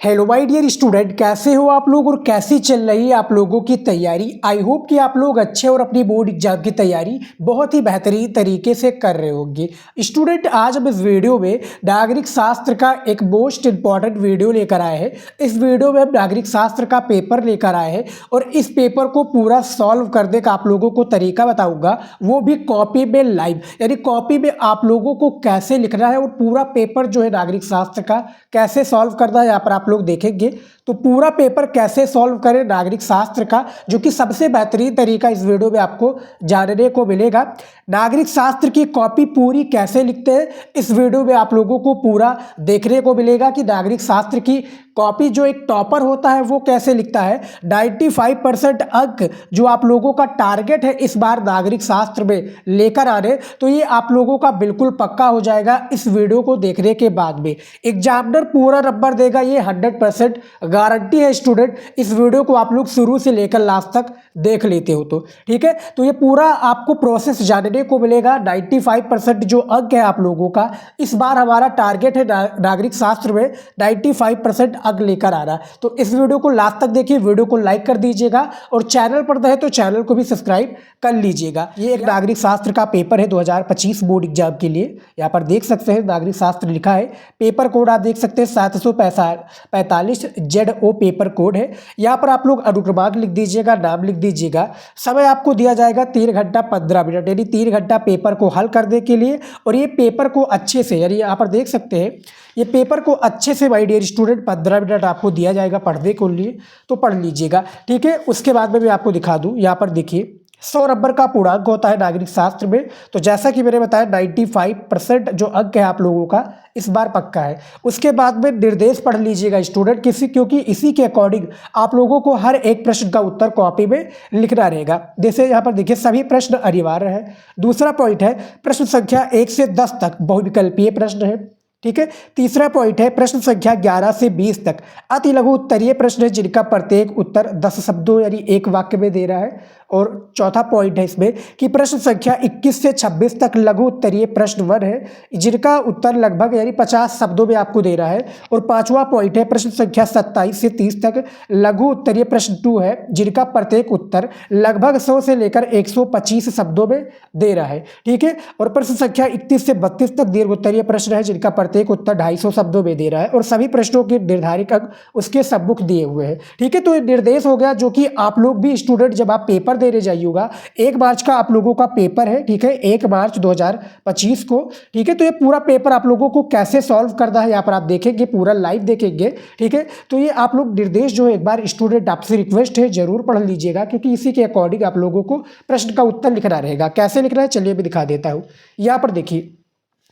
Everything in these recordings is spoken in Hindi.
हेलो माय डियर स्टूडेंट, कैसे हो आप लोग और कैसी चल रही है आप लोगों की तैयारी। आई होप कि आप लोग अच्छे और अपनी बोर्ड एग्जाम की तैयारी बहुत ही बेहतरीन तरीके से कर रहे होंगे। स्टूडेंट, आज हम इस वीडियो में नागरिक शास्त्र का एक मोस्ट इंपॉर्टेंट वीडियो लेकर आए हैं। इस वीडियो में हम नागरिक शास्त्र का पेपर लेकर आए हैं और इस पेपर को पूरा सॉल्व करने का आप लोगों को तरीका बताऊँगा, वो भी कॉपी में लाइव, यानी कॉपी में आप लोगों को कैसे लिखना है और पूरा पेपर जो है नागरिक शास्त्र का कैसे सॉल्व करना है यहाँ पर आप लोग देखेंगे। तो पूरा पेपर कैसे सॉल्व करें नागरिक शास्त्र का, जो कि सबसे बेहतरीन तरीका इस वीडियो में आपको जानने को मिलेगा। नागरिक शास्त्र की कॉपी पूरी कैसे लिखते हैं, इस वीडियो में आप लोगों को पूरा देखने को मिलेगा कि नागरिक शास्त्र की कॉपी जो एक टॉपर होता है वो कैसे लिखता है। 95% अंक जो आप लोगों का टारगेट है इस बार नागरिक शास्त्र में लेकर आ रहे, तो ये आप लोगों का बिल्कुल पक्का हो जाएगा इस वीडियो को देखने के बाद में। एग्जामिनर पूरा नंबर देगा, ये 100% गारंटी है स्टूडेंट। इस वीडियो को आप लोग शुरू से लेकर लास्ट तक देख लेते हो तो ठीक है। तो ये पूरा आपको प्रोसेस जानने को मिलेगा। 95% जो अंक है आप लोगों का, इस बार हमारा टारगेट है नागरिक शास्त्र में 95% अंक लेकर आ रहा है। तो इस वीडियो को लास्ट तक देखिए, वीडियो को लाइक कर दीजिएगा और चैनल पर रहे तो चैनल को भी सब्सक्राइब कर लीजिएगा। ये एक नागरिक शास्त्र का पेपर है 2025 बोर्ड एग्जाम के लिए। यहाँ पर देख सकते हैं नागरिक शास्त्र लिखा है। पेपर कोड आप देख सकते हैं 745 ZO पेपर कोड है। यहाँ पर आप लोग अनुक्रमांक लिख दीजिएगा, नाम लिख दीजिएगा। समय आपको दिया जाएगा 3 घंटा 15 मिनट, यानी 3 घंटा पेपर को हल करने के लिए। और ये पेपर को अच्छे से, यानी यहाँ पर देख सकते हैं ये पेपर को अच्छे से माय डियर स्टूडेंट 15 मिनट आपको दिया जाएगा पढ़ने के लिए, तो पढ़ लीजिएगा ठीक है। उसके बाद में मैं आपको दिखा दूँ, यहाँ पर देखिए 100 नंबर का पूर्णांक होता है नागरिक शास्त्र में। तो जैसा कि मैंने बताया 95% जो अंक है आप लोगों का इस बार पक्का है। उसके बाद में निर्देश पढ़ लीजिएगा स्टूडेंट क्योंकि इसी के अकॉर्डिंग आप लोगों को हर एक प्रश्न का उत्तर कॉपी में लिखना रहेगा। जैसे यहाँ पर देखिए सभी प्रश्न अनिवार्य है। दूसरा पॉइंट है प्रश्न संख्या 1 से 10 तक बहुविकल्पीय प्रश्न है ठीक है। तीसरा पॉइंट है प्रश्न संख्या 11 से 20 तक अति लघु उत्तरीय प्रश्न है, जिनका प्रत्येक उत्तर 10 शब्दों यानी एक वाक्य में दे रहा है। और चौथा पॉइंट है इसमें कि प्रश्न संख्या 21 से 26 तक लघु उत्तरीय प्रश्न 1 है, जिनका उत्तर लगभग यानी 50 शब्दों में आपको दे रहा है। और पांचवा पॉइंट है प्रश्न संख्या 27 से 30 तक लघु उत्तरीय प्रश्न 2 है, जिनका प्रत्येक उत्तर लगभग 100 से लेकर 125 शब्दों में दे रहा है ठीक है। और प्रश्न संख्या 31 से 32 तक दीर्घ उत्तरीय प्रश्न है, जिनका प्रत्येक उत्तर 250 शब्दों में दे रहा है। और सभी प्रश्नों के निर्धारित अंक उसके सम्मुख दिए हुए हैं ठीक है। तो ये निर्देश हो गया, जो कि आप लोग भी स्टूडेंट जब आप पेपर देने जाइएगा, 1 मार्च का आप लोगों का पेपर है ठीक है, 1 मार्च 2025 को ठीक है। तो ये पूरा पेपर आप लोगों को कैसे सॉल्व करना है यहाँ पर आप देखेंगे, पूरा लाइव देखेंगे ठीक है। तो ये आप लोग निर्देश जो है एक बार स्टूडेंट आपसे रिक्वेस्ट है जरूर पढ़ लीजिएगा, क्योंकि इसी के अकॉर्डिंग आप लोगों को प्रश्न का उत्तर लिखना रहेगा। कैसे लिखना है चलिए मैं दिखा देता हूँ। यहाँ पर देखिए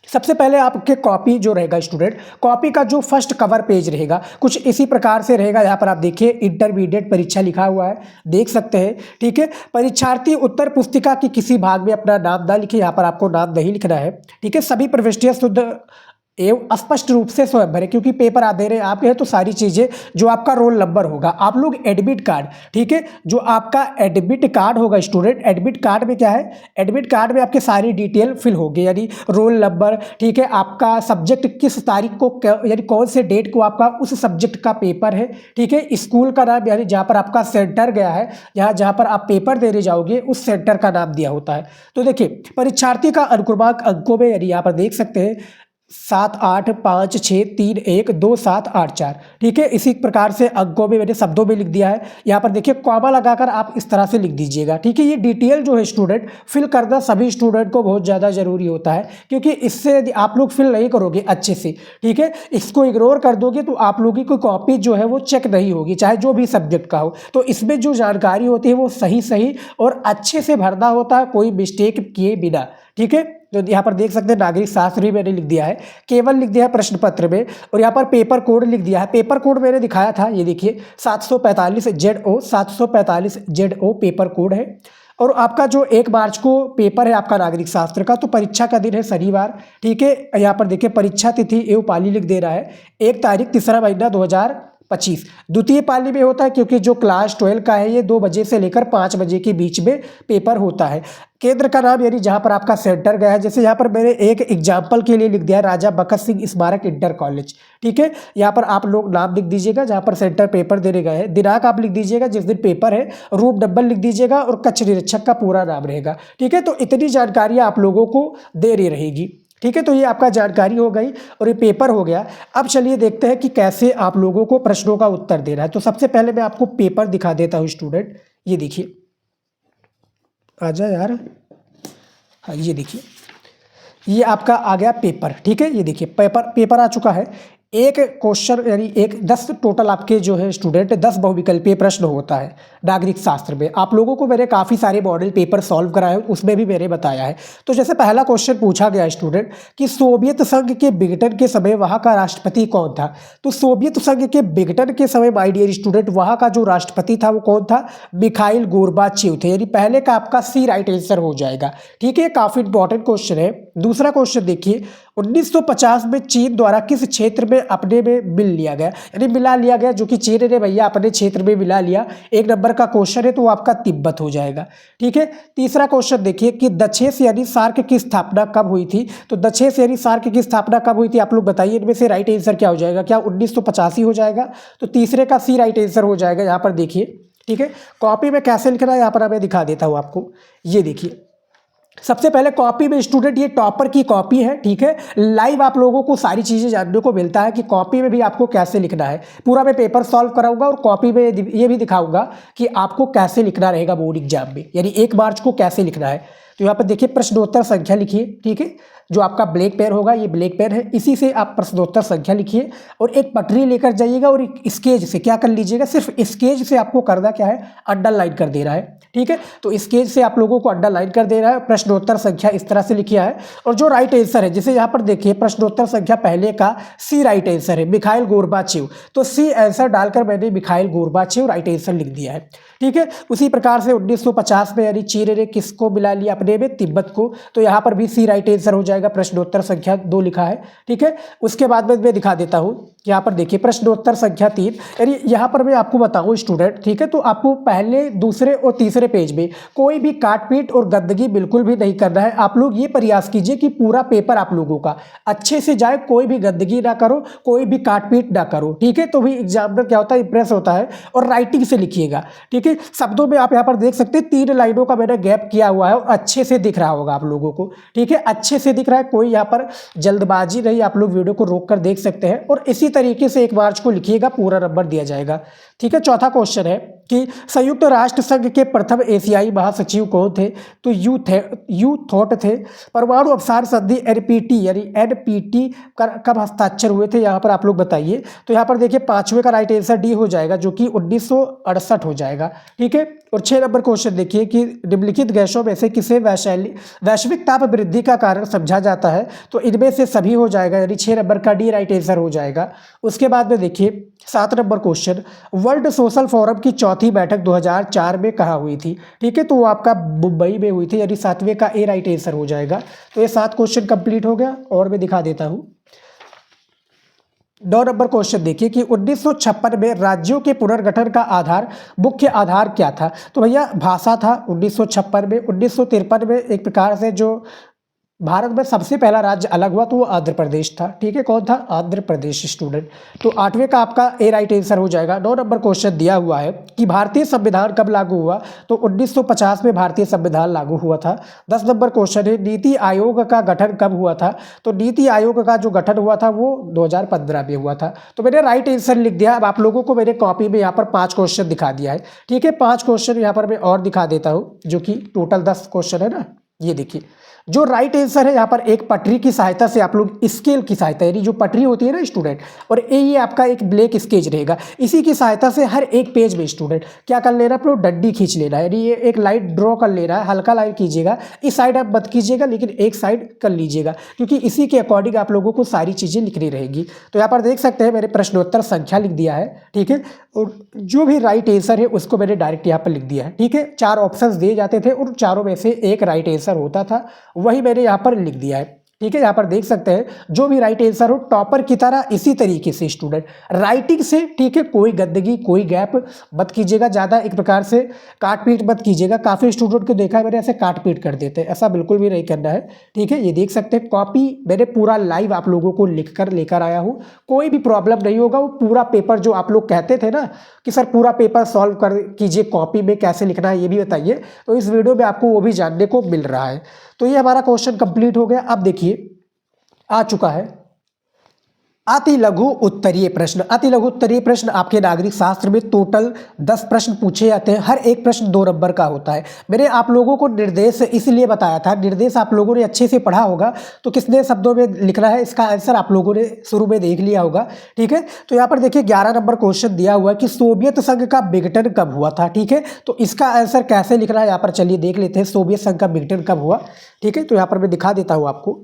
सबसे पहले आपके कॉपी जो रहेगा स्टूडेंट, कॉपी का जो फर्स्ट कवर पेज रहेगा कुछ इसी प्रकार से रहेगा। यहाँ पर आप देखिए इंटरमीडिएट परीक्षा लिखा हुआ है, देख सकते हैं ठीक है। परीक्षार्थी उत्तर पुस्तिका की किसी भाग में अपना नाम ना लिखे, यहाँ पर आपको नाम नहीं लिखना है ठीक है। सभी प्रविष्टियाँ शुद्ध एवं स्पष्ट रूप से स्वयं भरें, क्योंकि पेपर आ दे रहे हैं आप हैं तो सारी चीज़ें जो आपका रोल नंबर होगा, आप लोग एडमिट कार्ड ठीक है, जो आपका एडमिट कार्ड होगा स्टूडेंट, एडमिट कार्ड में क्या है, एडमिट कार्ड में आपके सारी डिटेल फिल होगी, यानी रोल नंबर ठीक है, आपका सब्जेक्ट किस तारीख को यानी कौन से डेट को आपका उस सब्जेक्ट का पेपर है ठीक है। स्कूल का नाम यानी जहाँ पर आपका सेंटर गया है, जहाँ पर आप पेपर देने जाओगे उस सेंटर का नाम दिया होता है। तो देखिए परीक्षार्थी का अनुक्रमांक अंकों में, यानी यहाँ पर देख सकते हैं 7 8 5 6 3 1 2 7 8 4 ठीक है। इसी प्रकार से अंकों में मैंने शब्दों में लिख दिया है। यहाँ पर देखिए कॉमा लगाकर आप इस तरह से लिख दीजिएगा ठीक है। ये डिटेल जो है स्टूडेंट फिल करना सभी स्टूडेंट को बहुत ज़्यादा जरूरी होता है, क्योंकि इससे यदि आप लोग फिल नहीं करोगे अच्छे से ठीक है, इसको इग्नोर कर दोगे तो आप लोगों की कॉपी जो है वो चेक नहीं होगी, चाहे जो भी सब्जेक्ट का हो। तो इसमें जो जानकारी होती है वो सही और अच्छे से भरना होता है, कोई मिस्टेक किए बिना ठीक है। तो यहाँ पर देख सकते हैं नागरिक शास्त्र भी मैंने लिख दिया है, केवल लिख दिया है प्रश्न पत्र में। और यहाँ पर पेपर कोड लिख दिया है, पेपर कोड मैंने दिखाया था, ये देखिए 745 ZO 745 ZO पेपर कोड है। और आपका जो 1 मार्च को पेपर है आपका नागरिक शास्त्र का, तो परीक्षा का दिन है शनिवार ठीक है। यहाँ पर देखिए परीक्षा तिथि एवं पाली लिख दे रहा है 1 तारीख 3रा महीना 25। द्वितीय पाली में होता है क्योंकि जो क्लास 12 का है ये 2 बजे से लेकर 5 बजे के बीच में पेपर होता है। केंद्र का नाम यानी जहाँ पर आपका सेंटर गया है, जैसे यहाँ पर मैंने एक एग्जाम्पल के लिए लिख दिया है राजा भगत सिंह स्मारक इंटर कॉलेज। ठीक है, यहाँ पर आप लोग नाम लिख दीजिएगा जहाँ पर सेंटर पेपर देने गए हैं, दिनांक आप लिख दीजिएगा जिस दिन पेपर है, रूम नंबर लिख दीजिएगा और कक्ष निरीक्षक का पूरा नाम रहेगा। ठीक है, तो इतनी जानकारियाँ आप लोगों को दे रही रहेगी। ठीक है, तो ये आपका जानकारी हो गई और ये पेपर हो गया। अब चलिए देखते हैं कि कैसे आप लोगों को प्रश्नों का उत्तर देना है। तो सबसे पहले मैं आपको पेपर दिखा देता हूँ स्टूडेंट, ये देखिए, आजा यार, हाँ ये देखिए, ये आपका आ गया पेपर। ठीक है, ये देखिए पेपर आ चुका है। एक क्वेश्चन यानी 10 टोटल आपके जो है स्टूडेंट 10 बहुविकल्पीय प्रश्न होता है नागरिक शास्त्र में। आप लोगों को मैंने काफ़ी सारे मॉडल पेपर सॉल्व कराए, उसमें भी मैंने बताया है। तो जैसे पहला क्वेश्चन पूछा गया स्टूडेंट कि सोवियत संघ के विघटन के समय वहाँ का राष्ट्रपति कौन था। तो सोवियत संघ के विघटन के समय माय डियर स्टूडेंट वहाँ का जो राष्ट्रपति था वो कौन था, मिखाइल गोर्बाचेव थे, यानी पहले का आपका सी राइट आंसर हो जाएगा। ठीक है, काफ़ी इंपॉर्टेंट क्वेश्चन है। दूसरा क्वेश्चन देखिए, 1950 में चीन द्वारा किस क्षेत्र में अपने में मिल लिया गया, यानी मिला लिया गया, जो कि चीन ने भैया अपने क्षेत्र में मिला लिया। 1 नंबर का क्वेश्चन है तो वो आपका तिब्बत हो जाएगा। ठीक है, तीसरा क्वेश्चन देखिए कि दक्षेस यानी सार्क की स्थापना कब हुई थी। तो दक्षेस यानी सार्क की स्थापना कब हुई थी, आप लोग बताइए। इनमें से राइट आंसर क्या हो जाएगा, क्या 1985 हो जाएगा। तो तीसरे का सी राइट आंसर हो जाएगा। यहाँ पर देखिए, ठीक है, कॉपी में कैसे लिखना है यहाँ पर मैं दिखा देता हूँ आपको। ये देखिए, सबसे पहले कॉपी में स्टूडेंट ये टॉपर की कॉपी है। ठीक है, लाइव आप लोगों को सारी चीज़ें जानने को मिलता है कि कॉपी में भी आपको कैसे लिखना है। पूरा मैं पेपर सॉल्व कराऊंगा और कॉपी में ये भी दिखाऊंगा कि आपको कैसे लिखना रहेगा बोर्ड एग्जाम में, यानी 1 मार्च को कैसे लिखना है। तो यहाँ पर देखिए प्रश्नोत्तर संख्या लिखिए। ठीक है, जो आपका ब्लैक पेन होगा, ये ब्लैक पेन है, इसी से आप प्रश्नोत्तर संख्या लिखिए और एक पटरी लेकर जाइएगा और एक स्केच से क्या कर लीजिएगा, सिर्फ स्केच से आपको करना क्या है, अंडरलाइन कर देना है। ठीक है, तो स्केच से आप लोगों को अंडरलाइन कर देना है। प्रश्नोत्तर संख्या इस तरह से लिखिया है और जो राइट आंसर है, जैसे यहाँ पर देखिए प्रश्नोत्तर संख्या पहले का सी राइट आंसर है, मिखाइल गोर्बाचेव। तो सी आंसर डालकर मैंने मिखाइल गोर्बाचेव राइट आंसर लिख दिया है। ठीक है, उसी प्रकार से 1950 में यानी चीन ने किसको मिला लिया अपने में, तिब्बत को। तो यहाँ पर भी सी राइट आंसर हो जाएगा, प्रश्नोत्तर संख्या 2 लिखा है। ठीक है, उसके बाद में मैं दिखा देता हूँ। यहाँ पर देखिए प्रश्नोत्तर संख्या 3, यानी यहाँ पर मैं आपको बताऊँ स्टूडेंट। ठीक है, तो आपको पहले, दूसरे और तीसरे पेज में कोई भी काटपीट और गंदगी बिल्कुल भी नहीं करना है। आप लोग ये प्रयास कीजिए कि पूरा पेपर आप लोगों का अच्छे से जाए, कोई भी गंदगी ना करो, कोई भी काटपीट ना करो। ठीक है, तो भी एग्जामिनर क्या होता है, इंप्रेस होता है। और राइटिंग से लिखिएगा। ठीक है, शब्दों में आप यहाँ पर देख सकते हैं 3 लाइनों का मैंने गैप किया हुआ है और अच्छे से दिख रहा होगा आप लोगों को। ठीक है, अच्छे से दिख रहा है, कोई यहाँ पर जल्दबाजी नहीं, आप लोग वीडियो को रोक कर देख सकते हैं। और इसी तरीके से 1 मार्च को लिखिएगा, पूरा नंबर दिया जाएगा। ठीक है, चौथा क्वेश्चन है कि संयुक्त राष्ट्र संघ के प्रथम एशियाई महासचिव कौन थे। तो यू थॉट थे। परमाणु अपसार संधि एनपीटी यानी एनपीटी कब हस्ताक्षर हुए थे, यहाँ पर आप लोग बताइए। तो यहाँ पर देखिए 5वें का राइट आंसर डी हो जाएगा, जो कि 1968 हो जाएगा। ठीक है, और 6 नंबर क्वेश्चन देखिए कि निम्नलिखित गैसों में से किसे वैश्विक ताप वृद्धि का कारण समझा जाता है। तो इनमें से सभी हो जाएगा, यानी 6 नंबर का डी राइट आंसर हो जाएगा। उसके बाद में देखिए 7 number question, world social forum की चौथी बैठक 2004 में कहाँ हुई थी। ठीक है, तो वो आपका मुंबई में हुई थी, यानी 7वें का ए राइट आंसर हो जाएगा। तो ये 7 क्वेश्चन कंप्लीट हो गया और मैं दिखा देता हूँ। 9 नंबर क्वेश्चन देखिए कि 1956 में राज्यों के पुनर्गठन का मुख्य आधार क्या था। तो भैया भाषा था 1956 में। 1953 में एक प्रकार से जो भारत में सबसे पहला राज्य अलग हुआ तो वो आंध्र प्रदेश था। ठीक है, कौन था, आंध्र प्रदेश स्टूडेंट। तो 8वें का आपका ए राइट आंसर हो जाएगा। 9 नंबर क्वेश्चन दिया हुआ है कि भारतीय संविधान कब लागू हुआ। तो 1950 में भारतीय संविधान लागू हुआ था। 10 नंबर क्वेश्चन है नीति आयोग का गठन कब हुआ था। तो नीति आयोग का जो गठन हुआ था वो 2015 में हुआ था। तो मैंने राइट आंसर लिख दिया। अब आप लोगों को मेरे कॉपी में यहाँ पर 5 क्वेश्चन दिखा दिया है। ठीक है, 5 क्वेश्चन यहाँ पर मैं और दिखा देता हूँ, जो कि टोटल 10 क्वेश्चन है ना। ये देखिए जो राइट आंसर है यहाँ पर, एक पटरी की सहायता से आप लोग स्केल की सहायता, यानी जो पटरी होती है ना स्टूडेंट, और ये आपका एक ब्लैक स्केच रहेगा, इसी की सहायता से हर एक पेज में स्टूडेंट क्या कर लेना, आप लोग डंडी खींच लेना है, यानी ये एक लाइन ड्रॉ कर लेना है, हल्का लाइन कीजिएगा, इस साइड आप मत कीजिएगा लेकिन एक साइड कर लीजिएगा, क्योंकि इसी के अकॉर्डिंग आप लोगों को सारी चीज़ें लिखनी रहेगी। तो यहाँ पर देख सकते हैं मैंने प्रश्नोत्तर संख्या लिख दिया है, ठीक है, और जो भी राइट आंसर है उसको मैंने डायरेक्ट यहाँ पर लिख दिया है। ठीक है, 4 ऑप्शंस दिए जाते थे और चारों में से एक राइट आंसर होता था, वही मैंने यहाँ पर लिख दिया है। ठीक है, यहाँ पर देख सकते हैं जो भी राइट आंसर हो टॉपर की तरह इसी तरीके से स्टूडेंट राइटिंग से, ठीक है, कोई गंदगी कोई गैप मत कीजिएगा, ज़्यादा एक प्रकार से काट पीट मत कीजिएगा। काफ़ी स्टूडेंट को देखा है मैंने ऐसे काट पीट कर देते हैं, ऐसा बिल्कुल भी नहीं करना है। ठीक है, ये देख सकते हैं कॉपी मैंने पूरा लाइव आप लोगों को लिख कर लेकर आया हूँ, कोई भी प्रॉब्लम नहीं होगा। वो पूरा पेपर जो आप लोग कहते थे ना कि सर पूरा पेपर सॉल्व कर कीजिए, कॉपी में कैसे लिखना है ये भी बताइए, तो इस वीडियो में आपको वो भी जानने को मिल रहा है। तो ये हमारा क्वेश्चन कंप्लीट हो गया। अब देखिए आ चुका है अति लघु उत्तरीय प्रश्न। अति लघु उत्तरीय प्रश्न आपके नागरिक शास्त्र में टोटल 10 प्रश्न पूछे जाते हैं, हर एक प्रश्न 2 नंबर का होता है। मैंने आप लोगों को निर्देश इसलिए बताया था, निर्देश आप लोगों ने अच्छे से पढ़ा होगा तो कितने शब्दों में लिखना है इसका आंसर आप लोगों ने शुरू में देख लिया होगा। ठीक है, तो यहाँ पर देखिए 11 नंबर क्वेश्चन दिया हुआ है कि सोवियत संघ का विघटन कब हुआ था। ठीक है, तो इसका आंसर कैसे लिखना है यहाँ पर चलिए देख लेते हैं, सोवियत संघ का विघटन कब हुआ। ठीक है, तो यहाँ पर मैं दिखा देता हूँ आपको।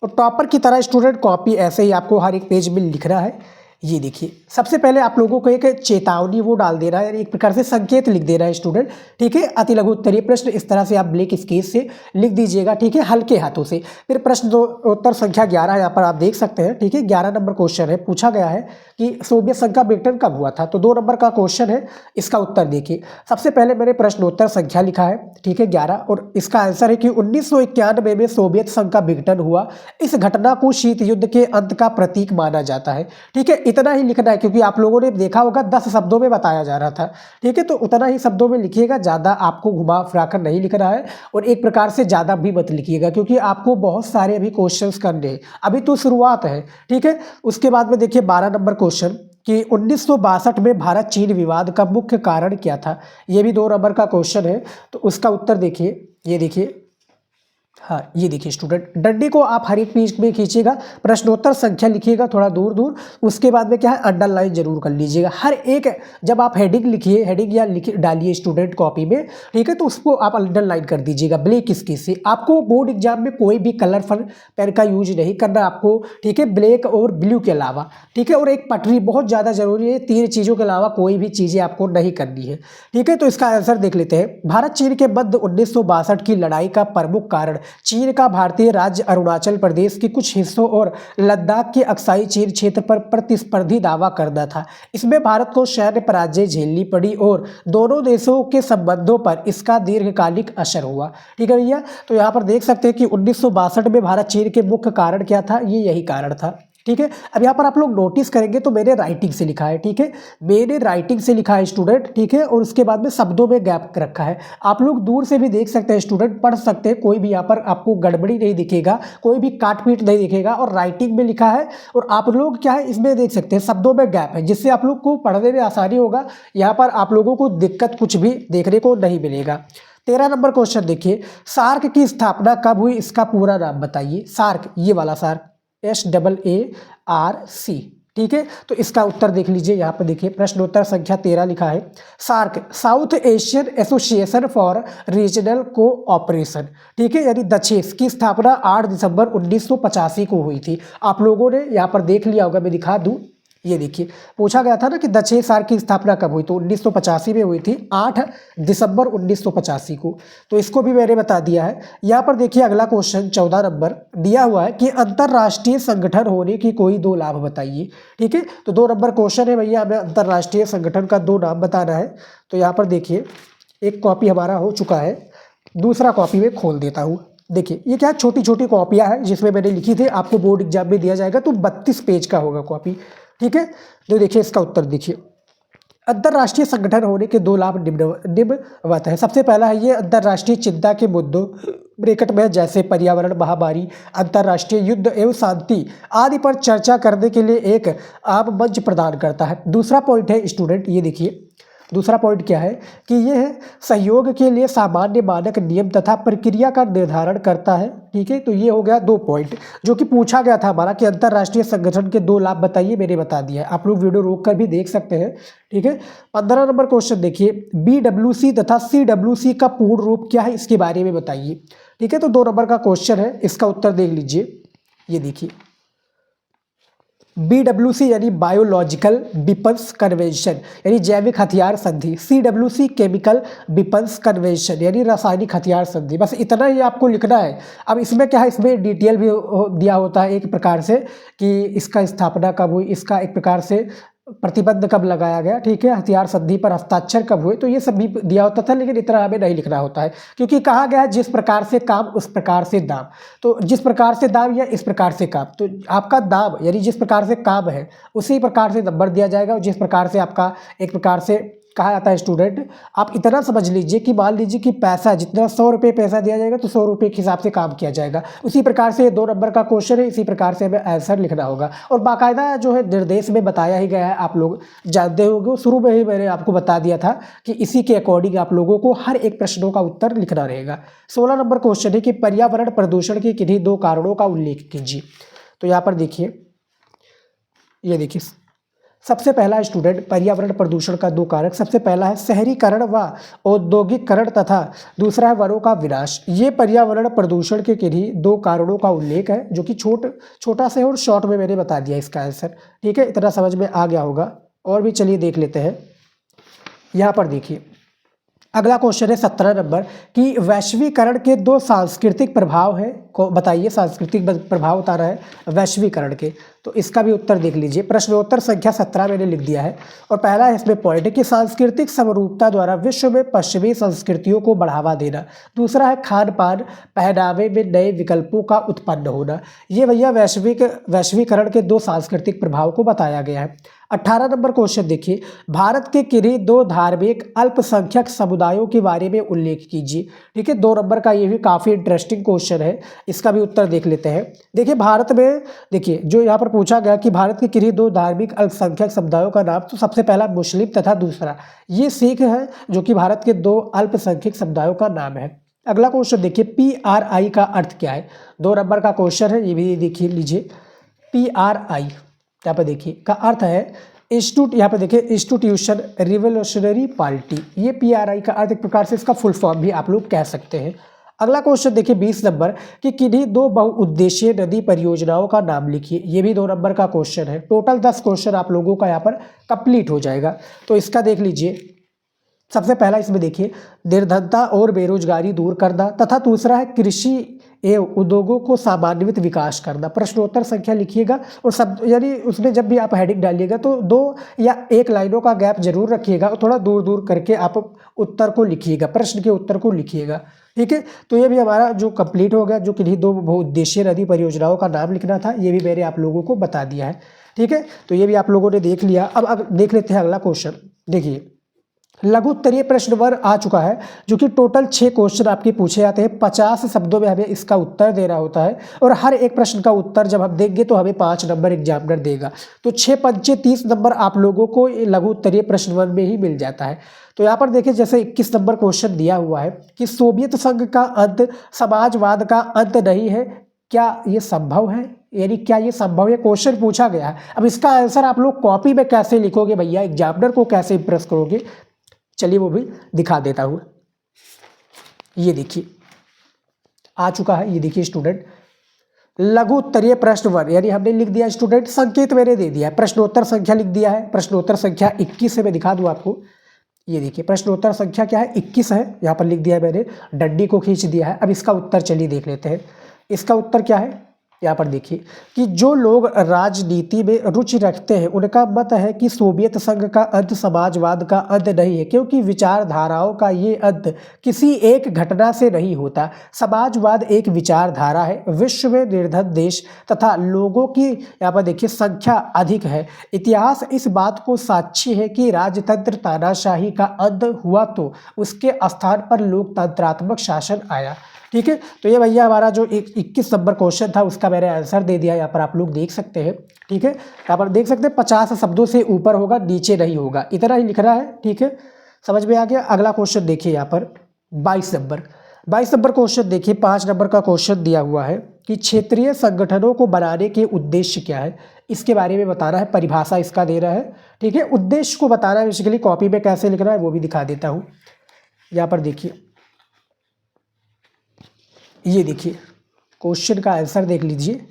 और टॉपर की तरह स्टूडेंट कॉपी ऐसे ही आपको हर एक पेज में लिखना है। ये देखिए सबसे पहले आप लोगों को एक चेतावनी वो डाल देना है, एक प्रकार से संकेत लिख देना है स्टूडेंट। ठीक है, अति लघु उत्तरीय प्रश्न इस तरह से आप ब्लैक स्केच से लिख दीजिएगा। ठीक है, हल्के हाथों से। फिर प्रश्न दो उत्तर संख्या 11 यहाँ पर आप देख सकते हैं। ठीक है, 11 नंबर क्वेश्चन है, पूछा गया है कि सोवियत संघ का विघटन कब हुआ था, तो 2 नंबर का क्वेश्चन है। इसका उत्तर देखिए, सबसे पहले मैंने प्रश्नोत्तर संख्या लिखा है। ठीक है, 11, और इसका आंसर है कि 1991 में सोवियत संघ का विघटन हुआ। इस घटना को शीत युद्ध के अंत का प्रतीक माना जाता है। ठीक है, इतना ही लिखना है क्योंकि आप लोगों ने देखा होगा 10 शब्दों में बताया जा रहा था। ठीक है, तो उतना ही शब्दों में लिखिएगा, ज़्यादा आपको घुमा फिरा कर नहीं लिखना है और एक प्रकार से ज़्यादा भी मत लिखिएगा क्योंकि आपको बहुत सारे अभी क्वेश्चंस करने हैं, अभी तो शुरुआत है। ठीक है, उसके बाद में देखिए 12 नंबर क्वेश्चन कि 1962 में भारत चीन विवाद का मुख्य कारण क्या था। ये भी 2 नंबर का क्वेश्चन है, तो उसका उत्तर देखिए, ये देखिए, हाँ ये देखिए स्टूडेंट, डंडे को आप हर एक पेज में खींचिएगा, प्रश्नोत्तर संख्या लिखिएगा थोड़ा दूर दूर, उसके बाद में क्या है अंडरलाइन जरूर कर लीजिएगा हर एक। जब आप हेडिंग लिखिए, हेडिंग या लिखिए डालिए स्टूडेंट कॉपी में, ठीक है, तो उसको आप अंडरलाइन कर दीजिएगा ब्लैक स्केच से। आपको बोर्ड एग्जाम में कोई भी कलरफुल पेन का यूज नहीं करना आपको। ठीक है, ब्लैक और ब्लू के अलावा। ठीक है, और एक पटरी बहुत ज़्यादा जरूरी है, 3 चीज़ों के अलावा कोई भी चीज़ें आपको नहीं करनी है। ठीक है, तो इसका आंसर देख लेते हैं। भारत चीन के मध्य 1962 की लड़ाई का प्रमुख कारण चीन का भारतीय राज्य अरुणाचल प्रदेश के कुछ हिस्सों और लद्दाख के अक्साई चीन क्षेत्र पर प्रतिस्पर्धी दावा करना था। इसमें भारत को सैन्य पराजय झेलनी पड़ी और दोनों देशों के संबंधों पर इसका दीर्घकालिक असर हुआ। ठीक है भैया, तो यहाँ पर देख सकते हैं कि 1962 में भारत चीन के मुख्य कारण क्या था, ये यही कारण था। ठीक है, अब यहाँ पर आप लोग नोटिस करेंगे तो मैंने राइटिंग से लिखा है। ठीक है, मैंने राइटिंग से लिखा है स्टूडेंट। ठीक है, और उसके बाद में शब्दों में गैप रखा है। आप लोग दूर से भी देख सकते हैं स्टूडेंट, पढ़ सकते हैं, कोई भी यहाँ पर आपको गड़बड़ी नहीं दिखेगा, कोई भी काट पीट नहीं दिखेगा, और राइटिंग में लिखा है। और आप लोग क्या है इसमें देख सकते हैं शब्दों में गैप है, जिससे आप लोग को पढ़ने में आसानी होगा। यहाँ पर आप लोगों को दिक्कत कुछ भी देखने को नहीं मिलेगा। 13 नंबर क्वेश्चन देखिए, सार्क की स्थापना कब हुई, इसका पूरा नाम बताइए। सार्क, ये वाला सार्क, SAARC। ठीक है, तो इसका उत्तर देख लीजिए, यहाँ पर देखिए प्रश्नोत्तर संख्या 13 लिखा है। SAARC South Asian Association for Regional Cooperation. ठीक है, यानी दक्षेस की स्थापना 8 दिसंबर 1985 को हुई थी। आप लोगों ने यहाँ पर देख लिया होगा, मैं दिखा दूँ, ये देखिए पूछा गया था ना कि दक्षिण सार्क की स्थापना कब हुई, तो 1985 में हुई थी, 8 दिसंबर 1985 को। तो इसको भी मैंने बता दिया है। यहाँ पर देखिए अगला क्वेश्चन 14 नंबर दिया हुआ है कि अंतर्राष्ट्रीय संगठन होने की कोई 2 लाभ बताइए। ठीक है, तो 2 नंबर क्वेश्चन है भैया, हमें अंतर्राष्ट्रीय संगठन का 2 नाम बताना है। तो यहाँ पर देखिए एक कॉपी हमारा हो चुका है, दूसरा कॉपी में खोल देता हूँ। देखिए ये क्या छोटी छोटी कॉपियाँ हैं जिसमें मैंने लिखी थी, आपको बोर्ड एग्जाम में दिया जाएगा, तो 32 पेज का होगा कॉपी। ठीक है, तो देखिए इसका उत्तर देखिए, अंतर्राष्ट्रीय संगठन होने के 2 लाभ निम्नवत है। सबसे पहला है ये अंतर्राष्ट्रीय चिंता के मुद्दों ब्रैकेट में जैसे पर्यावरण, महामारी, अंतर्राष्ट्रीय युद्ध एवं शांति आदि पर चर्चा करने के लिए एक आम मंच प्रदान करता है। दूसरा पॉइंट है स्टूडेंट, ये देखिए दूसरा पॉइंट क्या है कि यह सहयोग के लिए सामान्य मानक नियम तथा प्रक्रिया का निर्धारण करता है। ठीक है, तो ये हो गया 2 पॉइंट जो कि पूछा गया था हमारा कि अंतर्राष्ट्रीय संगठन के 2 लाभ बताइए, मैंने बता दिया है, आप लोग वीडियो रोक कर भी देख सकते हैं। ठीक है, 15 नंबर क्वेश्चन देखिए, BWC तथा CWC का पूर्ण रूप क्या है, इसके बारे में बताइए। ठीक है, तो 2 नंबर का क्वेश्चन है, इसका उत्तर देख लीजिए, ये देखिए BWC यानी बायोलॉजिकल वेपन्स कन्वेंशन यानी जैविक हथियार संधि, CWC केमिकल वेपन्स कन्वेंशन यानी रासायनिक हथियार संधि। बस इतना ही आपको लिखना है। अब इसमें क्या है, इसमें डिटेल भी दिया होता है एक प्रकार से कि इसका स्थापना कब हुई, इसका एक प्रकार से प्रतिबंध कब लगाया गया, ठीक है, हथियार संधि पर हस्ताक्षर कब हुए, तो ये सब भी दिया होता था। लेकिन इतना हमें नहीं लिखना होता है क्योंकि कहा गया है जिस प्रकार से काम उस प्रकार से दाम। तो जिस प्रकार से दाम या इस प्रकार से काम, तो आपका दाम यानी जिस प्रकार से काम है उसी प्रकार से नंबर दिया जाएगा। और जिस प्रकार से आपका एक प्रकार से कहा जाता है स्टूडेंट, आप इतना समझ लीजिए कि मान लीजिए कि पैसा जितना 100 रुपये पैसा दिया जाएगा तो 100 रुपये के हिसाब से काम किया जाएगा। उसी प्रकार से ये 2 नंबर का क्वेश्चन है, इसी प्रकार से हमें आंसर लिखना होगा। और बाकायदा जो है निर्देश में बताया ही गया है, आप लोग जानते होंगे, शुरू में ही मैंने आपको बता दिया था कि इसी के अकॉर्डिंग आप लोगों को हर एक प्रश्नों का उत्तर लिखना रहेगा। 16 नंबर क्वेश्चन है कि पर्यावरण प्रदूषण के किन्हीं 2 कारणों का उल्लेख कीजिए। तो यहाँ पर देखिए, ये देखिए सबसे पहला स्टूडेंट पर्यावरण प्रदूषण का 2 कारक, सबसे पहला है शहरीकरण व औद्योगिकरण तथा दूसरा है वनों का विनाश। ये पर्यावरण प्रदूषण के किन्हीं 2 कारणों का उल्लेख है, जो कि छोटा से और शॉर्ट में मैंने बता दिया इसका आंसर, ठीक है, इतना समझ में आ गया होगा। और भी चलिए देख लेते हैं। यहाँ पर देखिए अगला क्वेश्चन है 17 नंबर कि वैश्वीकरण के 2 सांस्कृतिक प्रभाव हैं, को बताइए। सांस्कृतिक प्रभाव बता रहा है वैश्वीकरण के, तो इसका भी उत्तर देख लीजिए। प्रश्नोत्तर संख्या 17 मैंने लिख दिया है। और पहला है इसमें पॉइंट है कि सांस्कृतिक समरूपता द्वारा विश्व में पश्चिमी संस्कृतियों को बढ़ावा देना। दूसरा है खान पान पहनावे में नए विकल्पों का उत्पन्न होना। ये भैया वैश्वीकरण के 2 सांस्कृतिक प्रभाव को बताया गया है। 18 नंबर क्वेश्चन देखिए, भारत के किन्हीं 2 धार्मिक अल्पसंख्यक समुदायों के बारे में उल्लेख कीजिए। ठीक है, 2 नंबर का ये भी काफ़ी इंटरेस्टिंग क्वेश्चन है, इसका भी उत्तर देख लेते हैं। देखिए भारत में, देखिए जो यहाँ पर पूछा गया कि भारत के किन्हीं 2 धार्मिक अल्पसंख्यक समुदायों का नाम, तो सबसे पहला मुस्लिम तथा दूसरा ये सिख है, जो कि भारत के 2 अल्पसंख्यक समुदायों का नाम है। अगला क्वेश्चन देखिए, PRI का अर्थ क्या है। 2 नंबर का क्वेश्चन है, ये भी देखिए लीजिए। PRI यहाँ पर देखिए का अर्थ है यहाँ पे देखिए इंस्टीट्यूशन रिवोल्यूशनरी पार्टी। ये PRI का अर्थ एक प्रकार से इसका फुल फॉर्म भी आप लोग कह सकते हैं। अगला क्वेश्चन देखिए 20 नंबर कि किन्हीं 2 बहुउद्देशीय नदी परियोजनाओं का नाम लिखिए। ये भी 2 नंबर का क्वेश्चन है। टोटल 10 क्वेश्चन आप लोगों का यहाँ पर कंप्लीट हो जाएगा। तो इसका देख लीजिए, सबसे पहला इसमें देखिए निर्धनता और बेरोजगारी दूर करना, तथा दूसरा है कृषि एवं उद्योगों को सामान्यित विकास करना। प्रश्नोत्तर संख्या लिखिएगा और सब यानी उसमें जब भी आप हेडिंग डालिएगा तो 2 या 1 लाइनों का गैप जरूर रखिएगा और थोड़ा दूर दूर करके आप उत्तर को लिखिएगा, प्रश्न के उत्तर को लिखिएगा। ठीक है, तो ये भी हमारा जो कंप्लीट हो गया। जो किन्हीं 2 बहुउद्देशीय नदी परियोजनाओं का नाम लिखना था, ये भी मैंने आप लोगों को बता दिया है। ठीक है, तो ये भी आप लोगों ने देख लिया। अब देख लेते हैं अगला क्वेश्चन। देखिए लघु उत्तरीय प्रश्न वर्ग आ चुका है, जो कि टोटल 6 क्वेश्चन आपके पूछे जाते हैं। 50 शब्दों में हमें इसका उत्तर देना होता है और हर एक प्रश्न का उत्तर जब हम देंगे तो हमें 5 नंबर एग्जामिनर देगा। तो 6 पंचे 30 नंबर आप लोगों को लघु उत्तरीय प्रश्न वर्ग में ही मिल जाता है। तो यहाँ पर देखिए जैसे 21 नंबर क्वेश्चन दिया हुआ है कि सोवियत संघ का अंत समाजवाद का अंत नहीं है, क्या ये संभव है? यानी क्या ये संभव है, क्वेश्चन पूछा गया है। अब इसका आंसर आप लोग कॉपी में कैसे लिखोगे भैया, एग्जामिनर को कैसे इंप्रेस करोगे, चलिए वो भी दिखा देता हूँ। ये देखिए आ चुका है। ये देखिए स्टूडेंट लघु उत्तरीय प्रश्न वर्ग, यानी हमने लिख दिया स्टूडेंट, संकेत मैंने दे दिया है, प्रश्नोत्तर संख्या लिख दिया है। प्रश्नोत्तर संख्या 21 है, मैं दिखा दूं आपको। ये देखिए प्रश्नोत्तर संख्या क्या है, 21 है, यहाँ पर लिख दिया है मैंने, डंडी को खींच दिया है। अब इसका उत्तर चलिए देख लेते हैं। इसका उत्तर क्या है, यहाँ पर देखिए कि जो लोग राजनीति में रुचि रखते हैं उनका मत है कि सोवियत संघ का अंत समाजवाद का अंत नहीं है, क्योंकि विचारधाराओं का ये अंत किसी एक घटना से नहीं होता। समाजवाद एक विचारधारा है। विश्व में निर्धन देश तथा लोगों की यहाँ पर देखिए संख्या अधिक है। इतिहास इस बात को साक्षी है कि राजतंत्र तानाशाही का अंत हुआ तो उसके स्थान पर लोकतंत्रात्मक शासन आया। ठीक है, तो ये भैया हमारा जो 21 नंबर क्वेश्चन था उसका मैंने आंसर दे दिया, यहाँ पर आप लोग देख सकते हैं। ठीक है, यहाँ पर देख सकते हैं 50 शब्दों से ऊपर होगा, नीचे नहीं होगा, इतना ही लिखना है। ठीक है, समझ में आ गया। अगला क्वेश्चन देखिए यहाँ पर 22 नंबर क्वेश्चन देखिए। 5 नंबर का क्वेश्चन दिया हुआ है कि क्षेत्रीय संगठनों को बनाने के उद्देश्य क्या है, इसके बारे में बताना है, परिभाषा इसका दे रहा है। ठीक है, उद्देश्य को बताना है, बेसिकली कॉपी में कैसे लिखना है वो भी दिखा देता हूँ। यहाँ पर देखिए, ये देखिए क्वेश्चन का आंसर देख लीजिए।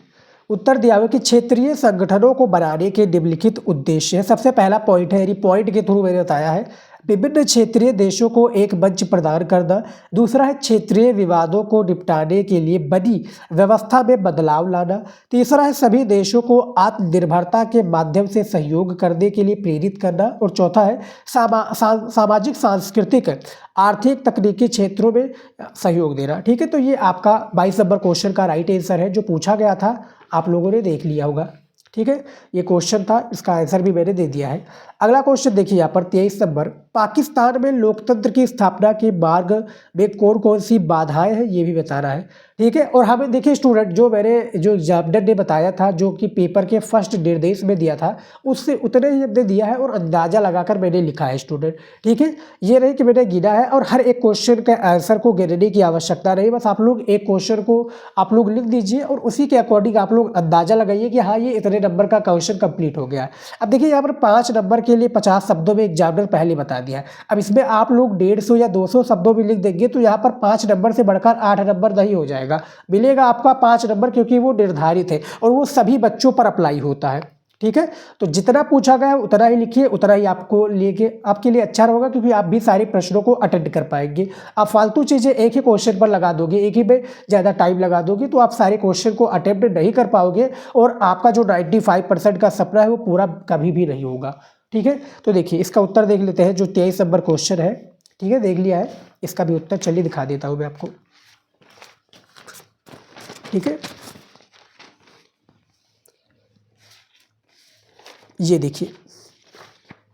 उत्तर दिया हुआ कि क्षेत्रीय संगठनों को बनाने के निम्नलिखित उद्देश्य है। सबसे पहला पॉइंट है, पॉइंट के थ्रू मैंने बताया है, विभिन्न क्षेत्रीय देशों को एक मंच प्रदान करना। दूसरा है क्षेत्रीय विवादों को निपटाने के लिए बनी व्यवस्था में बदलाव लाना। तीसरा है सभी देशों को आत्मनिर्भरता के माध्यम से सहयोग करने के लिए प्रेरित करना। और चौथा है सामाजिक, सांस्कृतिक, आर्थिक, तकनीकी क्षेत्रों में सहयोग देना। ठीक है, तो ये आपका 22 नंबर क्वेश्चन का राइट आंसर है, जो पूछा गया था, आप लोगों ने देख लिया होगा। ठीक है, ये क्वेश्चन था, इसका आंसर भी मैंने दे दिया है। अगला क्वेश्चन देखिए यहाँ पर 23 नंबर, पाकिस्तान में लोकतंत्र की स्थापना के मार्ग में कौन कौन सी बाधाएं हैं, ये भी बताना है। ठीक है, और हमें देखिए स्टूडेंट, जो एग्जामिनर ने बताया था, जो कि पेपर के फर्स्ट निर्देश में दिया था, उससे उतने ही हमने दिया है और अंदाजा लगाकर मैंने लिखा है स्टूडेंट। ठीक है, ये नहीं कि मैंने गिना है, और हर एक क्वेश्चन के आंसर को गिनने की आवश्यकता नहीं, बस आप लोग एक क्वेश्चन को आप लोग लिख दीजिए और उसी के अकॉर्डिंग आप लोग अंदाजा लगाइए कि हाँ ये इतने नंबर का क्वेश्चन कंप्लीट हो गया है। अब देखिए यहाँ पर 5 नंबर के लिए 50 शब्दों में एग्जामिनर पहले बता दिया। अब इसमें आप लोग 150 या 200 शब्दों में लिख देंगे तो यहाँ पर 5 नंबर से बढ़कर 8 नंबर नहीं हो जाएगा, मिलेगा आपका 5 नंबर, क्योंकि वो निर्धारित है और वो सभी बच्चों पर अप्लाई होता है। ठीक है, तो जितना पूछा गया है उतना ही लिखिए, उतना ही आपके लिए अच्छा रहेगा, क्योंकि आप भी सारे प्रश्नों को अटेंड कर पाएंगे। आप फालतू चीज़ें एक ही क्वेश्चन पर लगा दोगे, एक ही में ज़्यादा टाइम लगा दोगे, तो आप सारे क्वेश्चन को अटेम्प्ट नहीं कर पाओगे और आपका जो 95% का सपना है वो पूरा कभी भी नहीं होगा। ठीक है, तो देखिए इसका उत्तर देख लेते हैं, जो 23 नंबर क्वेश्चन है। ठीक है, देख लिया है, इसका भी उत्तर चलिए दिखा देता हूँ मैं आपको। ठीक है, ये देखिए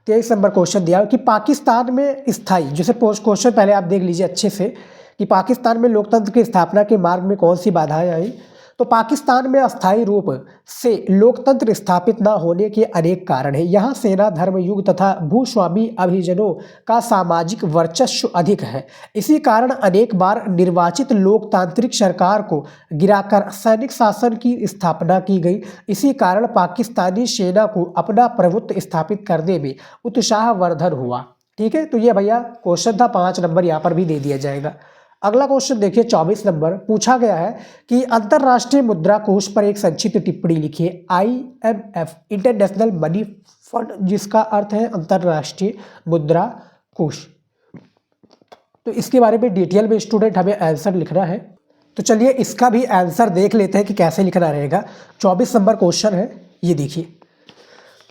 23 नंबर क्वेश्चन दिया है कि पाकिस्तान में स्थायी, जैसे पोस्ट क्वेश्चन पहले आप देख लीजिए अच्छे से, कि पाकिस्तान में लोकतंत्र की स्थापना के मार्ग में कौन सी बाधाएं आई। तो पाकिस्तान में अस्थायी रूप से लोकतंत्र स्थापित न होने के अनेक कारण हैं। यहाँ सेना, धर्मयुग तथा भूस्वामी अभिजनों का सामाजिक वर्चस्व अधिक है। इसी कारण अनेक बार निर्वाचित लोकतांत्रिक सरकार को गिराकर सैनिक शासन की स्थापना की गई। इसी कारण पाकिस्तानी सेना को अपना प्रभुत्व स्थापित करने में उत्साहवर्धन हुआ। ठीक है, तो ये भैया क्वेश्चन था, 5 नंबर यहाँ पर भी दे दिया जाएगा। अगला क्वेश्चन देखिए 24 नंबर, पूछा गया है कि अंतरराष्ट्रीय मुद्रा कोष पर एक संक्षिप्त टिप्पणी लिखिए। IMF, इंटरनेशनल मनी फंड, जिसका अर्थ है अंतरराष्ट्रीय मुद्रा कोष। तो इसके बारे में डिटेल में स्टूडेंट हमें आंसर लिखना है, तो चलिए इसका भी आंसर देख लेते हैं कि कैसे लिखना रहेगा। 24 नंबर क्वेश्चन है, ये देखिए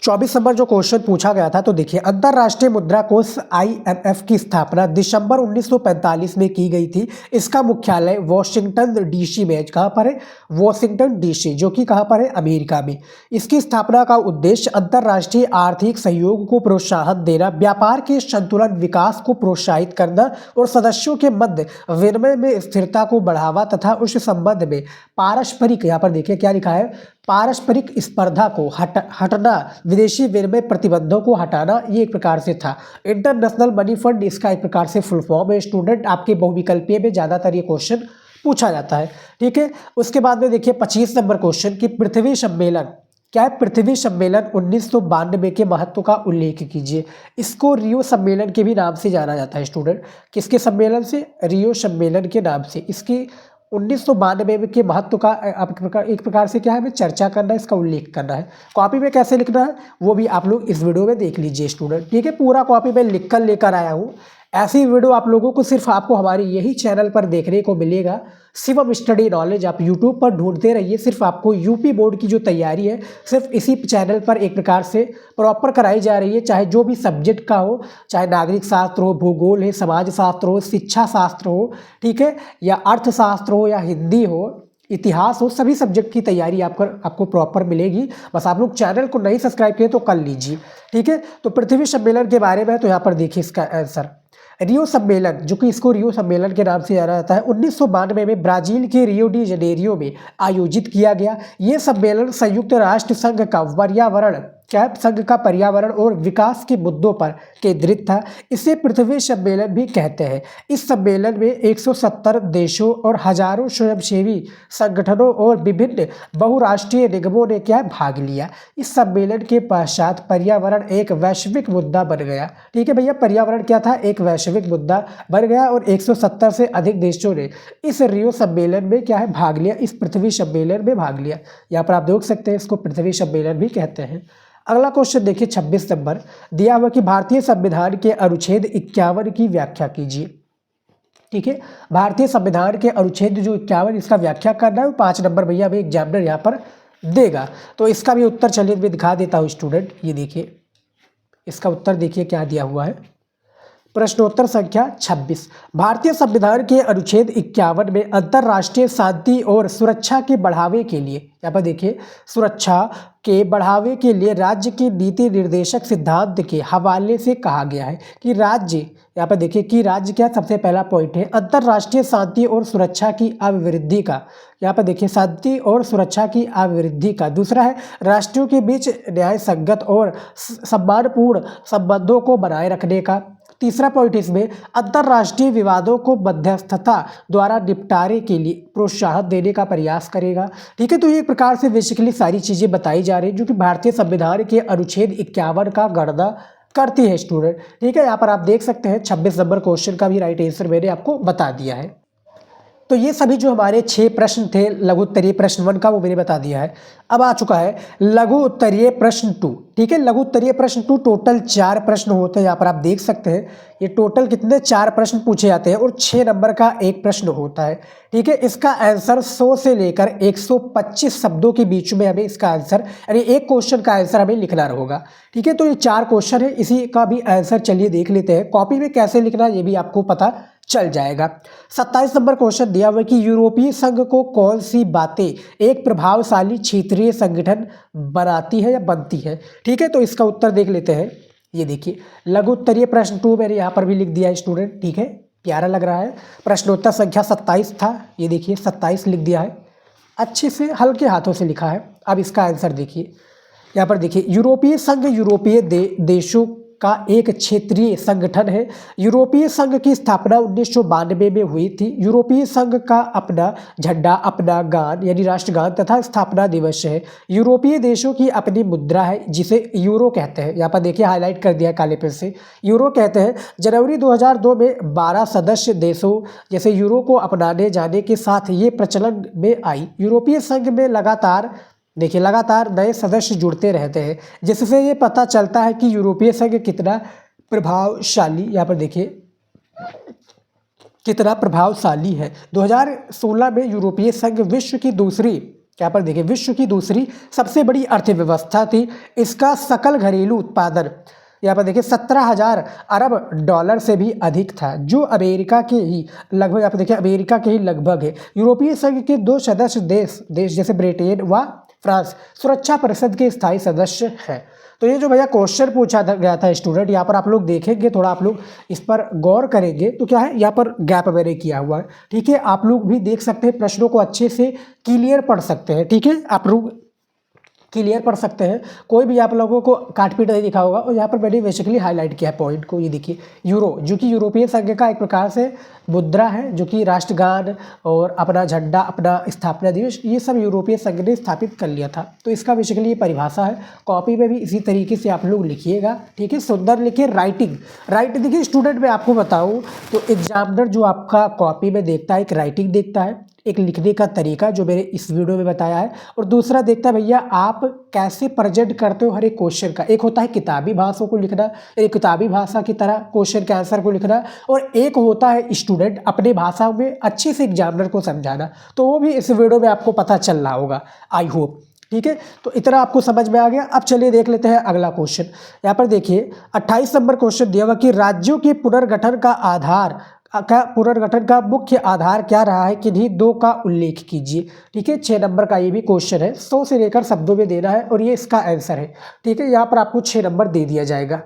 24 नंबर जो क्वेश्चन पूछा गया था, तो देखिए अंतरराष्ट्रीय मुद्रा कोष IMF की स्थापना दिसंबर 1945 में की गई थी। इसका मुख्यालय वॉशिंगटन DC में, कहाँ पर है, वॉशिंगटन DC, जो कि कहाँ पर है, अमेरिका में। इसकी स्थापना का उद्देश्य अंतरराष्ट्रीय आर्थिक सहयोग को प्रोत्साहन देना, व्यापार के संतुलन विकास को प्रोत्साहित करना और सदस्यों के मध्य विनिमय में स्थिरता को बढ़ावा तथा उस संबंध में पारस्परिक, यहाँ पर देखिए क्या लिखा है, पारस्परिक स्पर्धा को हटना, विदेशी विनिमय प्रतिबंधों को हटाना, ये एक प्रकार से था। इंटरनेशनल मनी फंड इसका एक प्रकार से फुल फॉर्म है स्टूडेंट, आपके बहुविकल्पीय में ज़्यादातर ये क्वेश्चन पूछा जाता है। ठीक है, उसके बाद में देखिए 25 नंबर क्वेश्चन की पृथ्वी सम्मेलन, क्या है, पृथ्वी सम्मेलन 1992 के महत्व का उल्लेख कीजिए। इसको रियो सम्मेलन के भी नाम से जाना जाता है स्टूडेंट, किसके सम्मेलन से, रियो सम्मेलन के नाम से। इसकी 1992 के महत्व का एक प्रकार से क्या है, हमें चर्चा करना है, इसका उल्लेख करना है। कॉपी में कैसे लिखना है वो भी आप लोग इस वीडियो में देख लीजिए स्टूडेंट। ठीक है, पूरा कॉपी में लिख कर लेकर आया हूँ। ऐसी वीडियो आप लोगों को सिर्फ आपको हमारी यही चैनल पर देखने को मिलेगा, शिवम स्टडी नॉलेज। आप यूट्यूब पर ढूंढते रहिए, सिर्फ आपको यूपी बोर्ड की जो तैयारी है सिर्फ इसी चैनल पर एक प्रकार से प्रॉपर कराई जा रही है, चाहे जो भी सब्जेक्ट का हो, चाहे नागरिक शास्त्र हो, भूगोल है, समाज शास्त्र हो, शिक्षा शास्त्र हो, ठीक है, या अर्थशास्त्र हो, या हिंदी हो, इतिहास हो, सभी सब्जेक्ट की तैयारी आपको प्रॉपर मिलेगी। बस आप लोग चैनल को नहीं सब्सक्राइब किए तो कर लीजिए। ठीक है, तो पृथ्वी सम्मेलन के बारे में तो यहाँ पर देखिए इसका आंसर, रियो सम्मेलन, जो कि इसको रियो सम्मेलन के नाम से जाना जाता है, 1992 में ब्राजील के रियो डी जनेरियो में आयोजित किया गया। ये सम्मेलन संयुक्त राष्ट्र संघ का पर्यावरण और विकास के मुद्दों पर केंद्रित था। इसे पृथ्वी सम्मेलन भी कहते हैं। इस सम्मेलन में 170 देशों और हजारों स्वयंसेवी संगठनों और विभिन्न बहुराष्ट्रीय निगमों ने भाग लिया। इस सम्मेलन के पश्चात पर्यावरण एक वैश्विक मुद्दा बन गया। ठीक है भैया, पर्यावरण क्या था, एक वैश्विक मुद्दा बन गया और 170 से अधिक देशों ने इस रियो सम्मेलन में क्या है भाग लिया, इस पृथ्वी सम्मेलन में भाग लिया। यहाँ पर आप देख सकते हैं इसको पृथ्वी सम्मेलन भी कहते हैं। अगला क्वेश्चन देखिए 26 नंबर दिया हुआ कि भारतीय संविधान के अनुच्छेद 51 की व्याख्या कीजिए। ठीक है, भारतीय संविधान के अनुच्छेद जो 51 इसका व्याख्या करना है, 5 नंबर भैया अभी एग्जामिनर यहाँ पर देगा। तो इसका भी उत्तर चलिए मैं दिखा देता हूँ स्टूडेंट, ये देखिए इसका उत्तर देखिए क्या दिया हुआ है। प्रश्नोत्तर संख्या 26, भारतीय संविधान के अनुच्छेद 51 में अंतर्राष्ट्रीय शांति और सुरक्षा के बढ़ावे के लिए, यहाँ पर देखिए सुरक्षा के बढ़ावे के लिए राज्य की नीति निर्देशक सिद्धांत के हवाले से कहा गया है कि राज्य, यहाँ पर देखिए कि राज्य क्या, सबसे पहला पॉइंट है अंतर्राष्ट्रीय शांति और सुरक्षा की अभिवृद्धि का, यहाँ पर देखिए शांति और सुरक्षा की अभिवृद्धि का। दूसरा है राष्ट्रों के बीच न्याय संगत और सम्मानपूर्ण संबंधों को बनाए रखने का। तीसरा पॉइंट इसमें अंतर्राष्ट्रीय विवादों को मध्यस्थता द्वारा निपटारे के लिए प्रोत्साहन देने का प्रयास करेगा। ठीक है, तो ये एक प्रकार से बेसिकली सारी चीज़ें बताई जा रही हैं जो कि भारतीय संविधान के अनुच्छेद 51 का गणना करती है स्टूडेंट। ठीक है, यहाँ पर आप देख सकते हैं 26 नंबर क्वेश्चन का भी राइट आंसर मैंने आपको बता दिया है। तो ये सभी जो हमारे 6 प्रश्न थे लघु उत्तरीय प्रश्न 1 का वो मैंने बता दिया है। अब आ चुका है लघु उत्तरीय प्रश्न 2। ठीक है, लघु उत्तरीय प्रश्न 2 टोटल 4 प्रश्न होते हैं। यहाँ पर आप देख सकते हैं ये टोटल कितने 4 प्रश्न पूछे जाते हैं और 6 नंबर का एक प्रश्न होता है। ठीक है, इसका आंसर 100 से लेकर 125 शब्दों के बीच में हमें इसका आंसर, यानी एक क्वेश्चन का आंसर हमें लिखना होगा। ठीक है, तो ये 4 क्वेश्चन है, इसी का भी आंसर चलिए देख लेते हैं। कॉपी में कैसे लिखना ये भी आपको पता चल जाएगा। 27 नंबर क्वेश्चन दिया हुआ है कि यूरोपीय संघ को कौन सी बातें एक प्रभावशाली क्षेत्रीय संगठन बनाती है या बनती है। ठीक है, तो इसका उत्तर देख लेते हैं। ये देखिए लघु उत्तरीय प्रश्न 2 मैंने यहाँ पर भी लिख दिया है स्टूडेंट। ठीक है, प्यारा लग रहा है। प्रश्नोत्तर संख्या 27 था, ये देखिए 27 लिख दिया है, अच्छे से हल्के हाथों से लिखा है। अब इसका आंसर देखिए, यहाँ पर देखिए यूरोपीय संघ यूरोपीय देशों का एक क्षेत्रीय संगठन है। यूरोपीय संघ की स्थापना 1992 में हुई थी। यूरोपीय संघ का अपना झंडा, अपना गान यानी राष्ट्रगान तथा स्थापना दिवस है। यूरोपीय देशों की अपनी मुद्रा है जिसे यूरो कहते हैं। यहाँ पर देखिए हाईलाइट कर दिया काले पेन से, यूरो कहते हैं। जनवरी 2002 में 12 सदस्य देशों जैसे यूरो को अपनाने जाने के साथ ये प्रचलन में आई। यूरोपीय संघ में लगातार नए सदस्य जुड़ते रहते हैं, जिससे ये पता चलता है कि यूरोपीय संघ कितना प्रभावशाली, यहाँ पर देखिए कितना प्रभावशाली है। 2016 में यूरोपीय संघ विश्व की दूसरी सबसे बड़ी अर्थव्यवस्था थी। इसका सकल घरेलू उत्पादन यहाँ पर देखिए 17,000 अरब डॉलर से भी अधिक था, जो अमेरिका के ही लगभग, यहाँ पर देखिए अमेरिका के ही लगभग है। यूरोपीय संघ के 2 सदस्य देश जैसे ब्रिटेन व फ्रांस सुरक्षा परिषद के स्थायी सदस्य हैं। तो ये जो भैया क्वेश्चन पूछा गया था स्टूडेंट, यहाँ पर आप लोग देखेंगे, थोड़ा आप लोग इस पर गौर करेंगे तो क्या है, यहाँ पर गैप मैंने किया हुआ है। ठीक है, आप लोग भी देख सकते हैं, प्रश्नों को अच्छे से क्लियर पढ़ सकते हैं। ठीक है, आप लोग क्लियर पढ़ सकते हैं, कोई भी आप लोगों को काटपीट नहीं दिखा होगा। और यहाँ पर मैंने बेसिकली हाईलाइट किया है पॉइंट को। ये देखिए यूरो जो कि यूरोपीय संघ का एक प्रकार से मुद्रा है, जो कि राष्ट्रगान और अपना झंडा, अपना स्थापना दिवस, ये सब यूरोपीय संघ ने स्थापित कर लिया था। तो इसका बेसिकली ये परिभाषा है। कॉपी में भी इसी तरीके से आप लोग लिखिएगा। ठीक है, सुंदर लिखिए। राइटिंग देखिए स्टूडेंट, मैं आपको बताऊँ तो एग्जामिनर जो आपका कॉपी में देखता है, एक राइटिंग देखता है, एक लिखने का तरीका जो मैंने इस वीडियो में बताया है, और दूसरा देखता है भैया आप कैसे प्रेजेंट करते हो हर एक क्वेश्चन का। एक होता है किताबी भाषा को लिखना, एक किताबी भाषा की तरह क्वेश्चन के आंसर को लिखना, और एक होता है स्टूडेंट अपने भाषा में अच्छे से एग्जामिनर को समझाना। तो वो भी इस वीडियो में आपको पता चल रहा होगा, आई होप। ठीक है, तो इतना आपको समझ में आ गया। अब चलिए देख लेते हैं अगला क्वेश्चन। यहाँ पर देखिए 28 नंबर क्वेश्चन दिया हुआ कि राज्यों के पुनर्गठन का मुख्य आधार क्या रहा है, किन्हीं 2 का उल्लेख कीजिए। ठीक है, 6 नंबर का ये भी क्वेश्चन है, 100 से लेकर शब्दों में देना है और ये इसका आंसर है। ठीक है, यहाँ पर आपको 6 नंबर दे दिया जाएगा।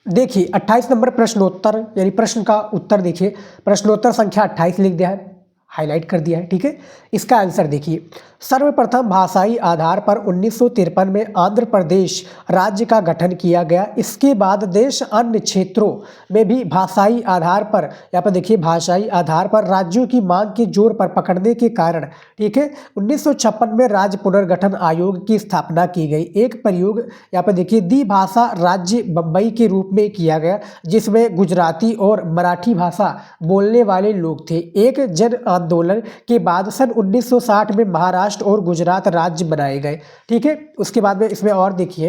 देखिए 28 नंबर प्रश्नोत्तर यानी प्रश्न का उत्तर देखिए, प्रश्नोत्तर संख्या 28 लिख दिया है। हाईलाइट कर दिया है। ठीक है, इसका आंसर देखिए, सर्वप्रथम भाषाई आधार पर 1953 में आंध्र प्रदेश राज्य का गठन किया गया। इसके बाद देश अन्य क्षेत्रों में भी भाषाई आधार पर, यहाँ पर देखिए भाषाई आधार पर राज्यों की मांग के जोर पर पकड़ने के कारण, ठीक है, 1956 में राज्य पुनर्गठन आयोग की स्थापना की गई। एक प्रयोग यहाँ पर देखिए द्विभाषा राज्य बम्बई के रूप में किया गया, जिसमें गुजराती और मराठी भाषा बोलने वाले लोग थे। एक जन आंदोलन के बाद सन 1960 में महाराष्ट्र और गुजरात राज्य बनाए गए। ठीक है, उसके बाद में इसमें और देखिए,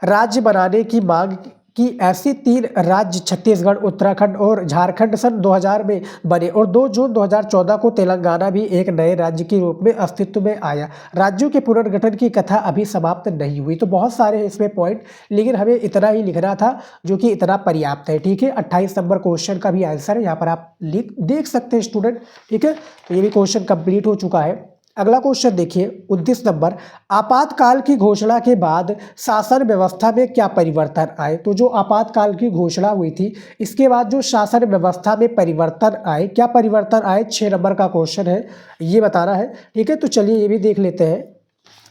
राज्य बनाने की मांग की ऐसे 3 राज्य छत्तीसगढ़, उत्तराखंड और झारखंड सन 2000 में बने और 2 जून 2014 को तेलंगाना भी एक नए राज्य के रूप में अस्तित्व में आया। राज्यों के पुनर्गठन की कथा अभी समाप्त नहीं हुई। तो बहुत सारे हैं इसमें पॉइंट, लेकिन हमें इतना ही लिखना था जो कि इतना पर्याप्त है। ठीक है, 28 नंबर क्वेश्चन का भी आंसर है, यहाँ पर आप देख सकते हैं स्टूडेंट। ठीक है, तो ये भी क्वेश्चन कंप्लीट हो चुका है। अगला क्वेश्चन देखिए 29 नंबर, आपातकाल की घोषणा के बाद शासन व्यवस्था में क्या परिवर्तन आए। तो जो आपातकाल की घोषणा हुई थी, इसके बाद जो शासन व्यवस्था में परिवर्तन आए, क्या परिवर्तन आए, 6 नंबर का क्वेश्चन है, ये बताना है। ठीक है, तो चलिए ये भी देख लेते हैं।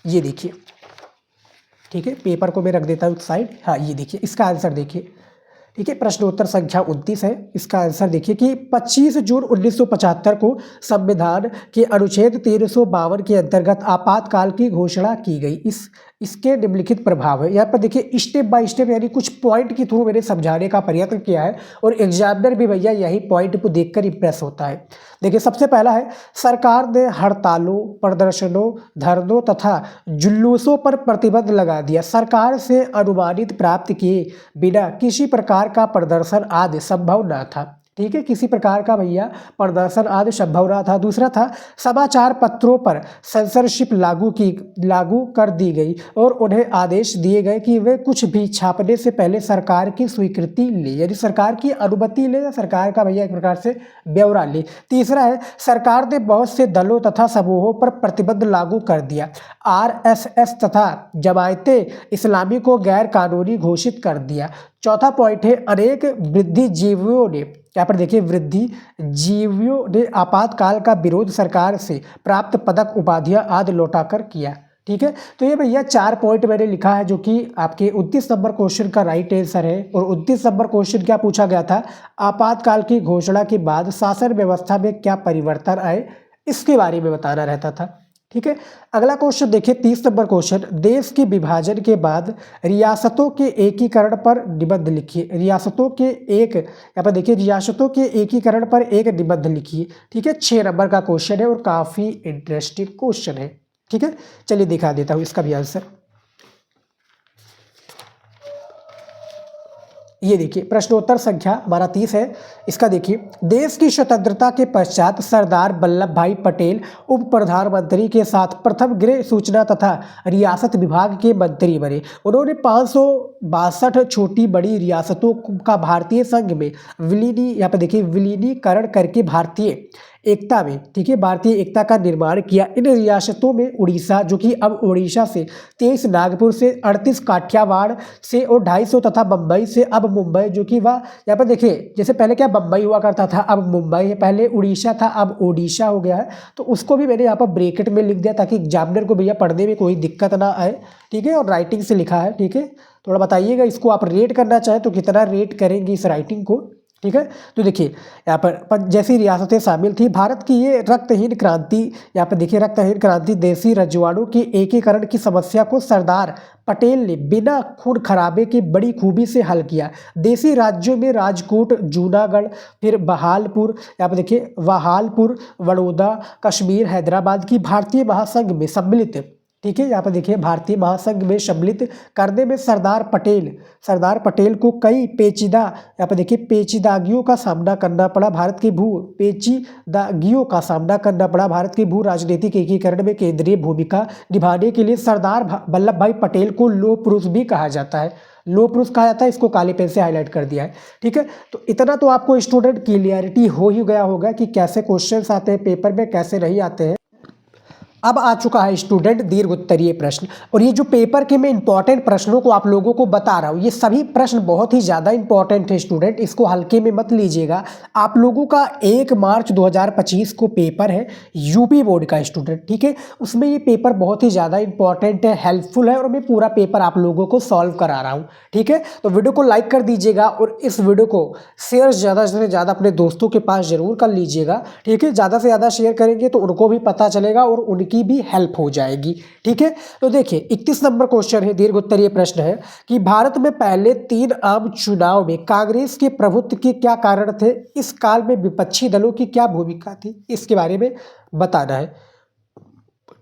ये देखिए, ठीक है, पेपर को मैं रख देता हूँ साइड। हाँ, ये देखिए, इसका आंसर देखिए। ठीक है, प्रश्नोत्तर संख्या 29 है। इसका आंसर देखिए कि 25 जून 1975 को संविधान के अनुच्छेद 352 के अंतर्गत आपातकाल की घोषणा की गई। इसके निम्नलिखित प्रभाव है। यहाँ पर देखिए स्टेप बाय स्टेप, यानी कुछ पॉइंट के थ्रू मैंने समझाने का प्रयत्न किया है और एग्जामिनर भी भैया यही पॉइंट को देखकर इंप्रेस होता है। देखिए, सबसे पहला है, सरकार ने हड़तालों, प्रदर्शनों, धरनों तथा जुलूसों पर प्रतिबंध लगा दिया। सरकार से अनुमानित प्राप्त किए बिना किसी प्रकार का प्रदर्शन आदि संभव न था। ठीक है, किसी प्रकार का भैया प्रदर्शन आदि संभव न था। दूसरा था, समाचार पत्रों पर सेंसरशिप लागू कर दी गई और उन्हें आदेश दिए गए कि वे कुछ भी छापने से पहले सरकार की स्वीकृति ले, यानी सरकार की अनुमति ले या सरकार का भैया एक प्रकार से ब्यौरा ले। तीसरा है, सरकार ने बहुत से दलों तथा समूहों पर प्रतिबंध लागू कर दिया। RSS तथा जमायते इस्लामी को गैर कानूनी घोषित कर दिया। चौथा पॉइंट है, अनेक वृद्धिजीवियों ने, यहाँ पर देखिए वृद्धिजीवियों ने आपातकाल का विरोध सरकार से प्राप्त पदक, उपाधियां आदि लौटाकर किया। ठीक है, तो ये भैया 4 पॉइंट मैंने लिखा है जो कि आपके 29 नंबर क्वेश्चन का राइट आंसर है। और 29 नंबर क्वेश्चन क्या पूछा गया था, आपातकाल की घोषणा के बाद शासन व्यवस्था में क्या परिवर्तन आए, इसके बारे में बताना रहता था। ठीक है, अगला क्वेश्चन देखिए 30 नंबर क्वेश्चन, देश के विभाजन के बाद रियासतों के एकीकरण पर निबंध लिखिए। रियासतों के यहाँ पर देखिए रियासतों के एकीकरण पर एक निबंध लिखिए। ठीक है, 6 नंबर का क्वेश्चन है और काफ़ी इंटरेस्टिंग क्वेश्चन है। ठीक है, चलिए दिखा देता हूँ इसका भी आंसर। ये देखिए, प्रश्नोत्तर संख्या हमारा 30 है। इसका देखिए, देश की स्वतंत्रता के पश्चात सरदार वल्लभ भाई पटेल उप प्रधानमंत्री के साथ प्रथम गृह सूचना तथा रियासत विभाग के मंत्री बने। उन्होंने 562 छोटी बड़ी रियासतों का भारतीय संघ में यहाँ पर देखिए विलीनीकरण करके भारतीय एकता में, ठीक है, भारतीय एकता का निर्माण किया। इन रियासतों में उड़ीसा, जो कि अब उड़ीसा से, 23 नागपुर से, 38 काठियावाड़ से और 250 तथा मुंबई से अब मुंबई, जो कि वह यहाँ पर देखिए जैसे पहले क्या बम्बई हुआ करता था, अब मुंबई है, पहले उड़ीसा था अब ओडिशा हो गया है। तो उसको भी मैंने यहाँ पर ब्रैकेट में लिख दिया ताकि एग्जामिनर को भैया पढ़ने में कोई दिक्कत ना आए। ठीक है, और राइटिंग से लिखा है। ठीक है, थोड़ा बताइएगा इसको, आप रेट करना चाहें तो कितना रेट करेंगे इस राइटिंग को। ठीक है, तो देखिए यहाँ पर जैसी रियासतें शामिल थी, भारत की ये रक्तहीन क्रांति, यहाँ पर देखिए रक्तहीन क्रांति, देसी रजवाड़ों के एकीकरण की समस्या को सरदार पटेल ने बिना खून खराबे के बड़ी खूबी से हल किया। देसी राज्यों में राजकोट, जूनागढ़, फिर बहालपुर, यहाँ पर देखिए बहालपुर, बड़ौदा, कश्मीर, हैदराबाद की भारतीय महासंघ में सम्मिलित, ठीक है, यहाँ पर देखिए भारतीय महासंघ में सम्मिलित करने में सरदार पटेल को कई यहाँ पर देखिए पेचीदगियों का सामना करना पड़ा। भारत की भू राजनीतिक एकीकरण में केंद्रीय भूमिका निभाने के लिए सरदार वल्लभ भाई पटेल को लौह पुरुष भी कहा जाता है। लौह पुरुष कहा जाता है, इसको काले पेन से हाईलाइट कर दिया है। ठीक है, तो इतना तो आपको स्टूडेंट क्लियरिटी हो ही गया होगा कि कैसे क्वेश्चंस आते हैं पेपर में, कैसे नहीं आते हैं। अब आ चुका है स्टूडेंट दीर्घ उत्तरीय प्रश्न। और ये जो पेपर के मैं इंपॉर्टेंट प्रश्नों को आप लोगों को बता रहा हूँ, ये सभी प्रश्न बहुत ही ज़्यादा इंपॉर्टेंट है स्टूडेंट, इसको हल्के में मत लीजिएगा। आप लोगों का 1 मार्च 2025 को पेपर है यूपी बोर्ड का स्टूडेंट, ठीक है। उसमें ये पेपर बहुत ही ज़्यादा इंपॉर्टेंट है, हेल्पफुल है, और मैं पूरा पेपर आप लोगों को सॉल्व करा रहा हूँ, ठीक है। तो वीडियो को लाइक कर दीजिएगा और इस वीडियो को शेयर ज़्यादा से ज़्यादा अपने दोस्तों के पास ज़रूर कर लीजिएगा, ठीक है। ज़्यादा से ज़्यादा शेयर करेंगे तो उनको भी पता चलेगा और उनकी भी हेल्प हो जाएगी, ठीक है। तो देखिए 31 नंबर क्वेश्चन है, दीर्घ उत्तरीय प्रश्न है कि भारत में पहले 3 आम चुनाव में कांग्रेस के प्रभुत्व के क्या कारण थे, इस काल में विपक्षी दलों की क्या भूमिका थी, इसके बारे में बताना है,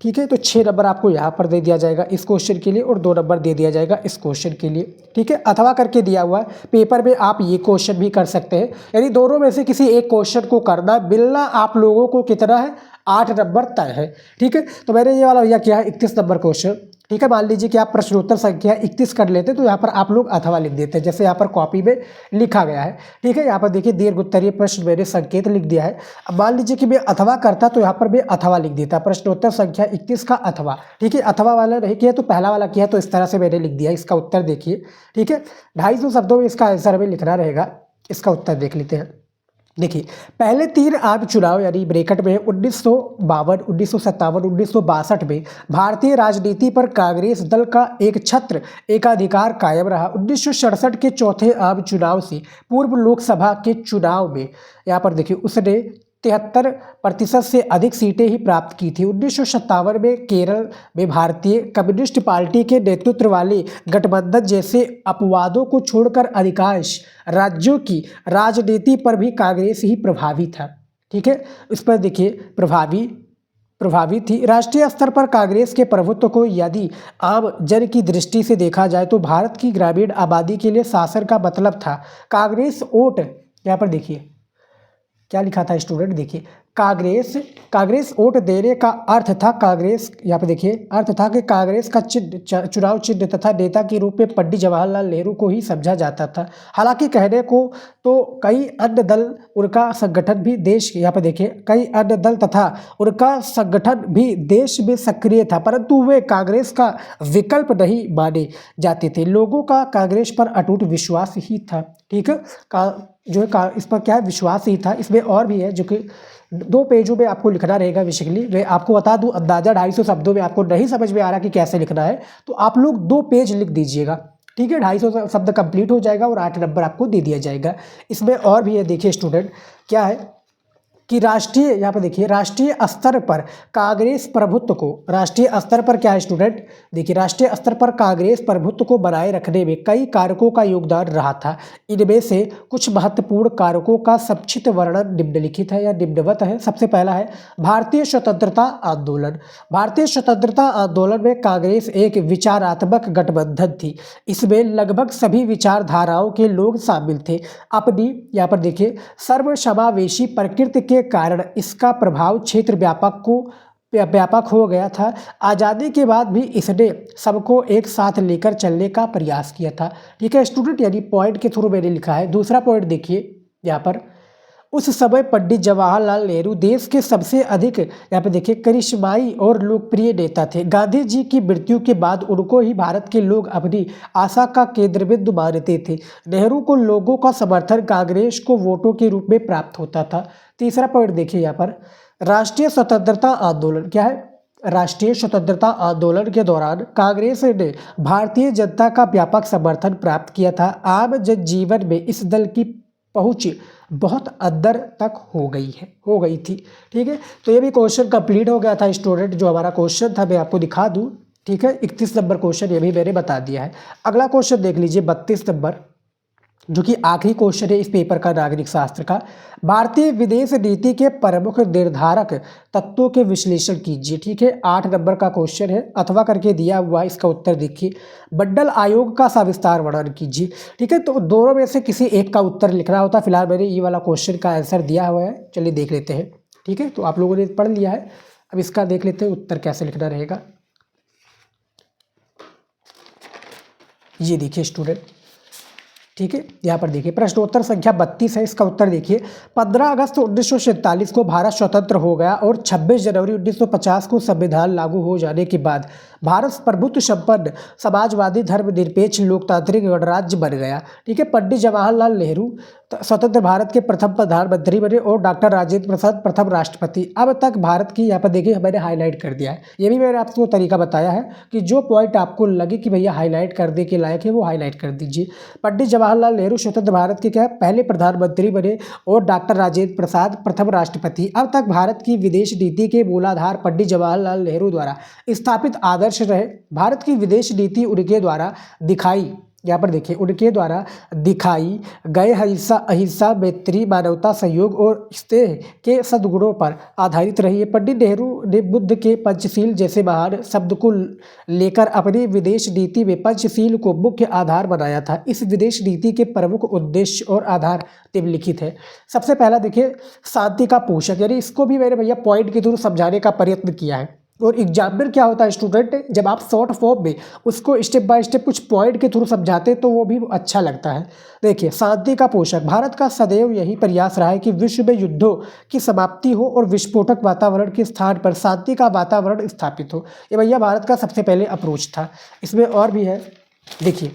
ठीक है। तो 6 नंबर आपको यहाँ पर दे दिया जाएगा इस क्वेश्चन के लिए और 2 नंबर दे दिया जाएगा इस क्वेश्चन के लिए, ठीक है। अथवा करके दिया हुआ है पेपर में, आप ये क्वेश्चन भी कर सकते हैं, यानी दोनों में से किसी एक क्वेश्चन को करना। मिलना आप लोगों को कितना है, 8 नंबर तय है, ठीक है। तो मैंने ये वाला भैया किया है 31 नंबर क्वेश्चन, ठीक है। मान लीजिए कि आप प्रश्नोत्तर संख्या 31 कर लेते तो यहाँ पर आप लोग अथवा लिख देते हैं, जैसे यहाँ पर कॉपी में लिखा गया है, ठीक है। यहाँ पर देखिए दीर्घ उत्तरीय प्रश्न मैंने संकेत लिख दिया है। अब मान लीजिए कि मैं अथवा करता तो यहाँ पर मैं अथवा लिख देता, प्रश्नोत्तर संख्या 31 का अथवा, ठीक है। अथवा वाला नहीं किया तो पहला वाला किया, तो इस तरह से मैंने लिख दिया। इसका उत्तर देखिए, ठीक है। 250 शब्दों में इसका आंसर हमें लिखना रहेगा। इसका उत्तर देख लेते हैं। देखिए पहले 3 आम चुनाव यानी ब्रैकेट में 1952, 1957, 1962 में भारतीय राजनीति पर कांग्रेस दल का एक छत्र एकाधिकार कायम रहा। 1967 के चौथे आम चुनाव से पूर्व लोकसभा के चुनाव में यहाँ पर देखिए उसने 73% से अधिक सीटें ही प्राप्त की थी। 1957 में केरल में भारतीय कम्युनिस्ट पार्टी के नेतृत्व वाले गठबंधन जैसे अपवादों को छोड़कर अधिकांश राज्यों की राजनीति पर भी कांग्रेस ही प्रभावी था, ठीक है। इस पर देखिए प्रभावी थी। राष्ट्रीय स्तर पर कांग्रेस के प्रभुत्व को यदि आम जन की दृष्टि से देखा जाए तो भारत की ग्रामीण आबादी के लिए शासन का मतलब था। कांग्रेस वोट, यहाँ पर देखिए क्या लिखा था स्टूडेंट, देखिए कांग्रेस वोट देने का अर्थ था, कांग्रेस यहाँ पे देखिए अर्थ था कि कांग्रेस का चिन्ह चुनाव चिन्ह तथा नेता के रूप में पंडित जवाहरलाल नेहरू को ही समझा जाता था। हालांकि कहने को तो कई अन्य दल उनका संगठन भी देश, यहाँ पे देखिए कई अन्य दल तथा उनका संगठन भी देश में सक्रिय था, परंतु वे कांग्रेस का विकल्प नहीं माने जाते थे। लोगों का कांग्रेस पर अटूट विश्वास ही था, ठीक है। जो है इस पर क्या है, विश्वास ही था। इसमें और भी है जो कि 2 पेजों में आपको लिखना रहेगा। बेसिकली मैं आपको बता दूं, अंदाजा 250 शब्दों में आपको नहीं समझ में आ रहा कि कैसे लिखना है तो आप लोग 2 पेज लिख दीजिएगा, ठीक है। 250 शब्द कंप्लीट हो जाएगा और 8 नंबर आपको दे दिया जाएगा। इसमें और भी है, देखिए स्टूडेंट क्या है कि राष्ट्रीय, यहाँ पर देखिए राष्ट्रीय स्तर पर कांग्रेस प्रभुत्व को, राष्ट्रीय स्तर पर क्या है स्टूडेंट, देखिए राष्ट्रीय स्तर पर कांग्रेस प्रभुत्व को बनाए रखने में कई कारकों का योगदान रहा था। इनमें से कुछ महत्वपूर्ण कारकों का संक्षिप्त वर्णन निम्नलिखित है या निम्नवत है। सबसे पहला है भारतीय स्वतंत्रता आंदोलन। भारतीय स्वतंत्रता आंदोलन में कांग्रेस एक विचारात्मक गठबंधन थी। इसमें लगभग सभी विचारधाराओं के लोग शामिल थे। अपनी, यहाँ पर देखिए सर्वसमावेशी प्रकृति के कारण इसका प्रभाव क्षेत्र व्यापक हो गया था। आज़ादी के बाद भी इसने सबको एक साथ लेकर चलने का प्रयास किया था, ठीक है स्टूडेंट। यानी पॉइंट के थ्रू मैंने लिखा है। दूसरा पॉइंट देखिए यहाँ पर, उस समय पंडित जवाहरलाल नेहरू देश के सबसे अधिक, यहाँ पे देखिए करिश्माई और लोकप्रिय नेता थे। गांधी जी की मृत्यु के बाद उनको ही भारत के लोग अपनी आशा का केंद्र बिंदु मानते थे। नेहरू को लोगों का समर्थन कांग्रेस को वोटों के रूप में प्राप्त होता था। तीसरा पॉइंट देखिए यहाँ पर, राष्ट्रीय स्वतंत्रता आंदोलन क्या है, राष्ट्रीय स्वतंत्रता आंदोलन के दौरान कांग्रेस ने भारतीय जनता का व्यापक समर्थन प्राप्त किया था। आम जनजीवन में इस दल की पहुंच बहुत अंदर तक हो गई थी, ठीक है। तो ये भी क्वेश्चन कंप्लीट हो गया था स्टूडेंट। जो हमारा क्वेश्चन था मैं आपको दिखा दूं, ठीक है। 31 नंबर क्वेश्चन ये भी मैंने बता दिया है। अगला क्वेश्चन देख लीजिए 32 नंबर, जो कि आखिरी क्वेश्चन है इस पेपर का, नागरिक शास्त्र का। भारतीय विदेश नीति के प्रमुख निर्धारक तत्वों के विश्लेषण कीजिए, ठीक है। 8 नंबर का क्वेश्चन है, अथवा करके दिया हुआ है। इसका उत्तर देखिए, मंडल आयोग का सविस्तार वर्णन कीजिए, ठीक है। तो दोनों में से किसी एक का उत्तर लिखना होता है। फिलहाल मैंने ये वाला क्वेश्चन का आंसर दिया हुआ है, चलिए देख लेते हैं, ठीक है। तो आप लोगों ने पढ़ लिया है, अब इसका देख लेते हैं उत्तर कैसे लिखना रहेगा। ये देखिए स्टूडेंट, ठीक है, यहाँ पर देखिए प्रश्नोत्तर संख्या 32 है। इसका उत्तर देखिए 15 अगस्त 1947 को भारत स्वतंत्र हो गया और 26 जनवरी 1950 को संविधान लागू हो जाने के बाद भारत प्रभुत्व संपन्न समाजवादी धर्मनिरपेक्ष लोकतांत्रिक गणराज्य बन गया। ठीक है, पंडित जवाहरलाल नेहरू स्वतंत्र भारत के प्रथम प्रधानमंत्री बने और डॉक्टर राजेंद्र प्रसाद प्रथम राष्ट्रपति। अब तक भारत की यहाँ पर देखिए मैंने हाईलाइट कर दिया है। ये भी मैंने आपको तरीका बताया है कि जो पॉइंट आपको लगे कि भैया हाईलाइट करने के लायक है वो हाईलाइट कर दीजिए। पंडित जवाहरलाल नेहरू स्वतंत्र भारत के क्या पहले प्रधानमंत्री बने और डॉक्टर राजेंद्र प्रसाद प्रथम राष्ट्रपति। अब तक भारत की विदेश नीति के मूलाधार पंडित जवाहरलाल नेहरू द्वारा स्थापित आदर्श रहे। भारत की विदेश नीति उनके द्वारा दिखाई, यहाँ पर देखिए उनके द्वारा दिखाई गए अहिंसा मैत्री मानवता सहयोग और स्नेह के सद्गुणों पर आधारित रही है। पंडित नेहरू ने बुद्ध के पंचशील जैसे महान शब्द को लेकर अपनी विदेश नीति में पंचशील को मुख्य आधार बनाया था। इस विदेश नीति के प्रमुख उद्देश्य और आधार निम्नलिखित है। सबसे पहला देखिए शांति का पोषक, यानी इसको भी मैंने भैया पॉइंट के थ्रू समझाने का प्रयत्न किया है। और एग्जाम में क्या होता है स्टूडेंट, जब आप शॉर्ट फॉर्म में उसको स्टेप बाय स्टेप कुछ पॉइंट के थ्रू समझाते हैं तो वो भी अच्छा लगता है। देखिए शांति का पोषक, भारत का सदैव यही प्रयास रहा है कि विश्व में युद्धों की समाप्ति हो और विस्फोटक वातावरण के स्थान पर शांति का वातावरण स्थापित हो। ये भैया भारत का सबसे पहले अप्रोच था। इसमें और भी है, देखिए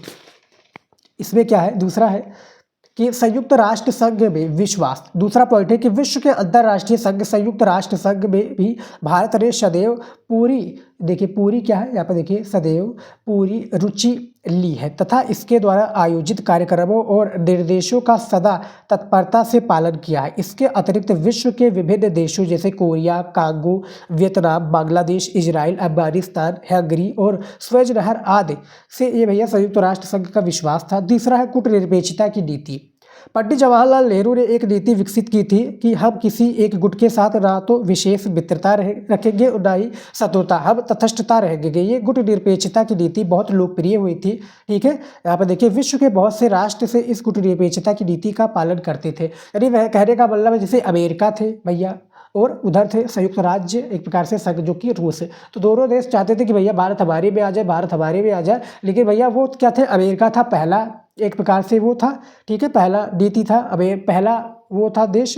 इसमें क्या है, दूसरा है कि संयुक्त राष्ट्र संघ में विश्वास। दूसरा पॉइंट है कि विश्व के अंतर्राष्ट्रीय संघ संयुक्त राष्ट्र संघ में भी भारत ने सदैव पूरी, देखिए पूरी क्या है यहाँ पर देखिए सदैव पूरी रुचि ली है तथा इसके द्वारा आयोजित कार्यक्रमों और निर्देशों का सदा तत्परता से पालन किया है। इसके अतिरिक्त विश्व के विभिन्न देशों जैसे Korea, Congo, Vietnam, Bangladesh, Israel, Afghanistan, Hungary और स्वेज नहर आदि से ये भैया संयुक्त राष्ट्र संघ का विश्वास था। तीसरा है कूटनिरपेक्षता की नीति। पंडित जवाहरलाल नेहरू ने एक नीति विकसित की थी कि हम किसी एक गुट के साथ ना तो विशेष मित्रता रखेंगे और ना ही शत्रुता, हम तटस्थता रहेंगे। ये गुट निरपेक्षता की नीति बहुत लोकप्रिय हुई थी। ठीक है, यहाँ पर देखिए विश्व के बहुत से राष्ट्र से इस गुट निरपेक्षता की नीति का पालन करते थे। यानी वह कहने का मतलब है जैसे अमेरिका थे भैया और उधर थे संयुक्त राज्य एक प्रकार से संघ जो कि रूस है। तो दोनों देश चाहते थे कि भैया भारत हमारे में आ जाए, भारत हमारे में आ जाए। लेकिन भैया वो क्या थे, अमेरिका था पहला एक प्रकार से वो था। ठीक है, पहला नीति था, पहला वो था देश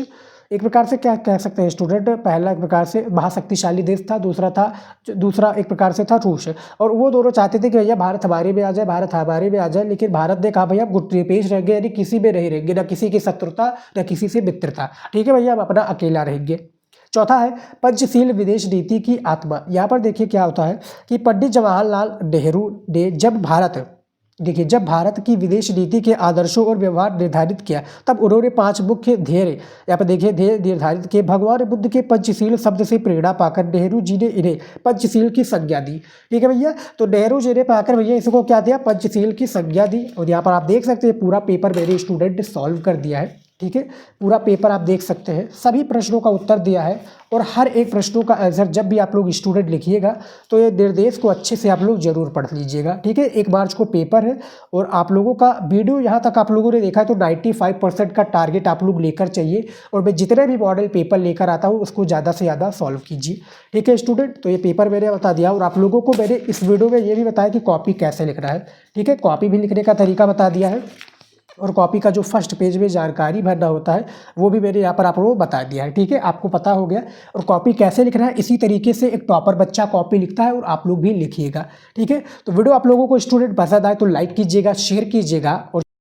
एक प्रकार से क्या कह सकते हैं स्टूडेंट, पहला एक प्रकार से महाशक्तिशाली देश था। दूसरा एक प्रकार से था रूस। और वो दोनों चाहते थे कि भैया भारत हमारे में आ जाए, भारत हमारे में आ जाए। लेकिन भारत ने कहा भैया गुट निरपेक्ष रहेंगे, यानी किसी में नहीं रहेंगे, ना किसी की शत्रुता ना किसी से मित्रता। ठीक है भैया, हम अपना अकेला रहेंगे। चौथा है पंचशील विदेश नीति की आत्मा। यहाँ पर देखिए क्या होता है कि पंडित जवाहरलाल नेहरू ने जब भारत की विदेश नीति के आदर्शों और व्यवहार निर्धारित किया तब उन्होंने 5 मुख्य ध्येय यहाँ पर देखिए ध्येय निर्धारित किए। भगवान बुद्ध के पंचशील शब्द से प्रेरणा पाकर नेहरू जी ने इन्हें पंचशील की संज्ञा दी। ठीक है भैया, तो नेहरू जी ने पाकर भैया इसको क्या दिया, पंचशील की संज्ञा दी। और यहाँ पर आप देख सकते हैं पूरा पेपर मेरे स्टूडेंट ने सॉल्व कर दिया है। ठीक है, पूरा पेपर आप देख सकते हैं, सभी प्रश्नों का उत्तर दिया है और हर एक प्रश्नों का आंसर जब भी आप लोग स्टूडेंट लिखिएगा तो ये निर्देश को अच्छे से आप लोग जरूर पढ़ लीजिएगा। ठीक है, 1 मार्च को पेपर है और आप लोगों का वीडियो यहाँ तक आप लोगों ने देखा है तो 95% का टारगेट आप लोग लेकर चाहिए। और मैं जितने भी मॉडल पेपर लेकर आता हूँ उसको ज़्यादा से ज़्यादा सॉल्व कीजिए। ठीक है स्टूडेंट, तो ये पेपर मैंने बता दिया और आप लोगों को मैंने इस वीडियो में ये भी बताया कि कॉपी कैसे लिखना है। ठीक है, कॉपी भी लिखने का तरीका बता दिया है और कॉपी का जो फर्स्ट पेज में जानकारी भरना होता है वो भी मैंने यहाँ पर आप लोगों को बता दिया है। ठीक है, आपको पता हो गया और कॉपी कैसे लिखना है इसी तरीके से एक टॉपर बच्चा कॉपी लिखता है और आप लोग भी लिखिएगा। ठीक है, तो वीडियो आप लोगों को स्टूडेंट पसंद आए तो लाइक कीजिएगा, शेयर कीजिएगा और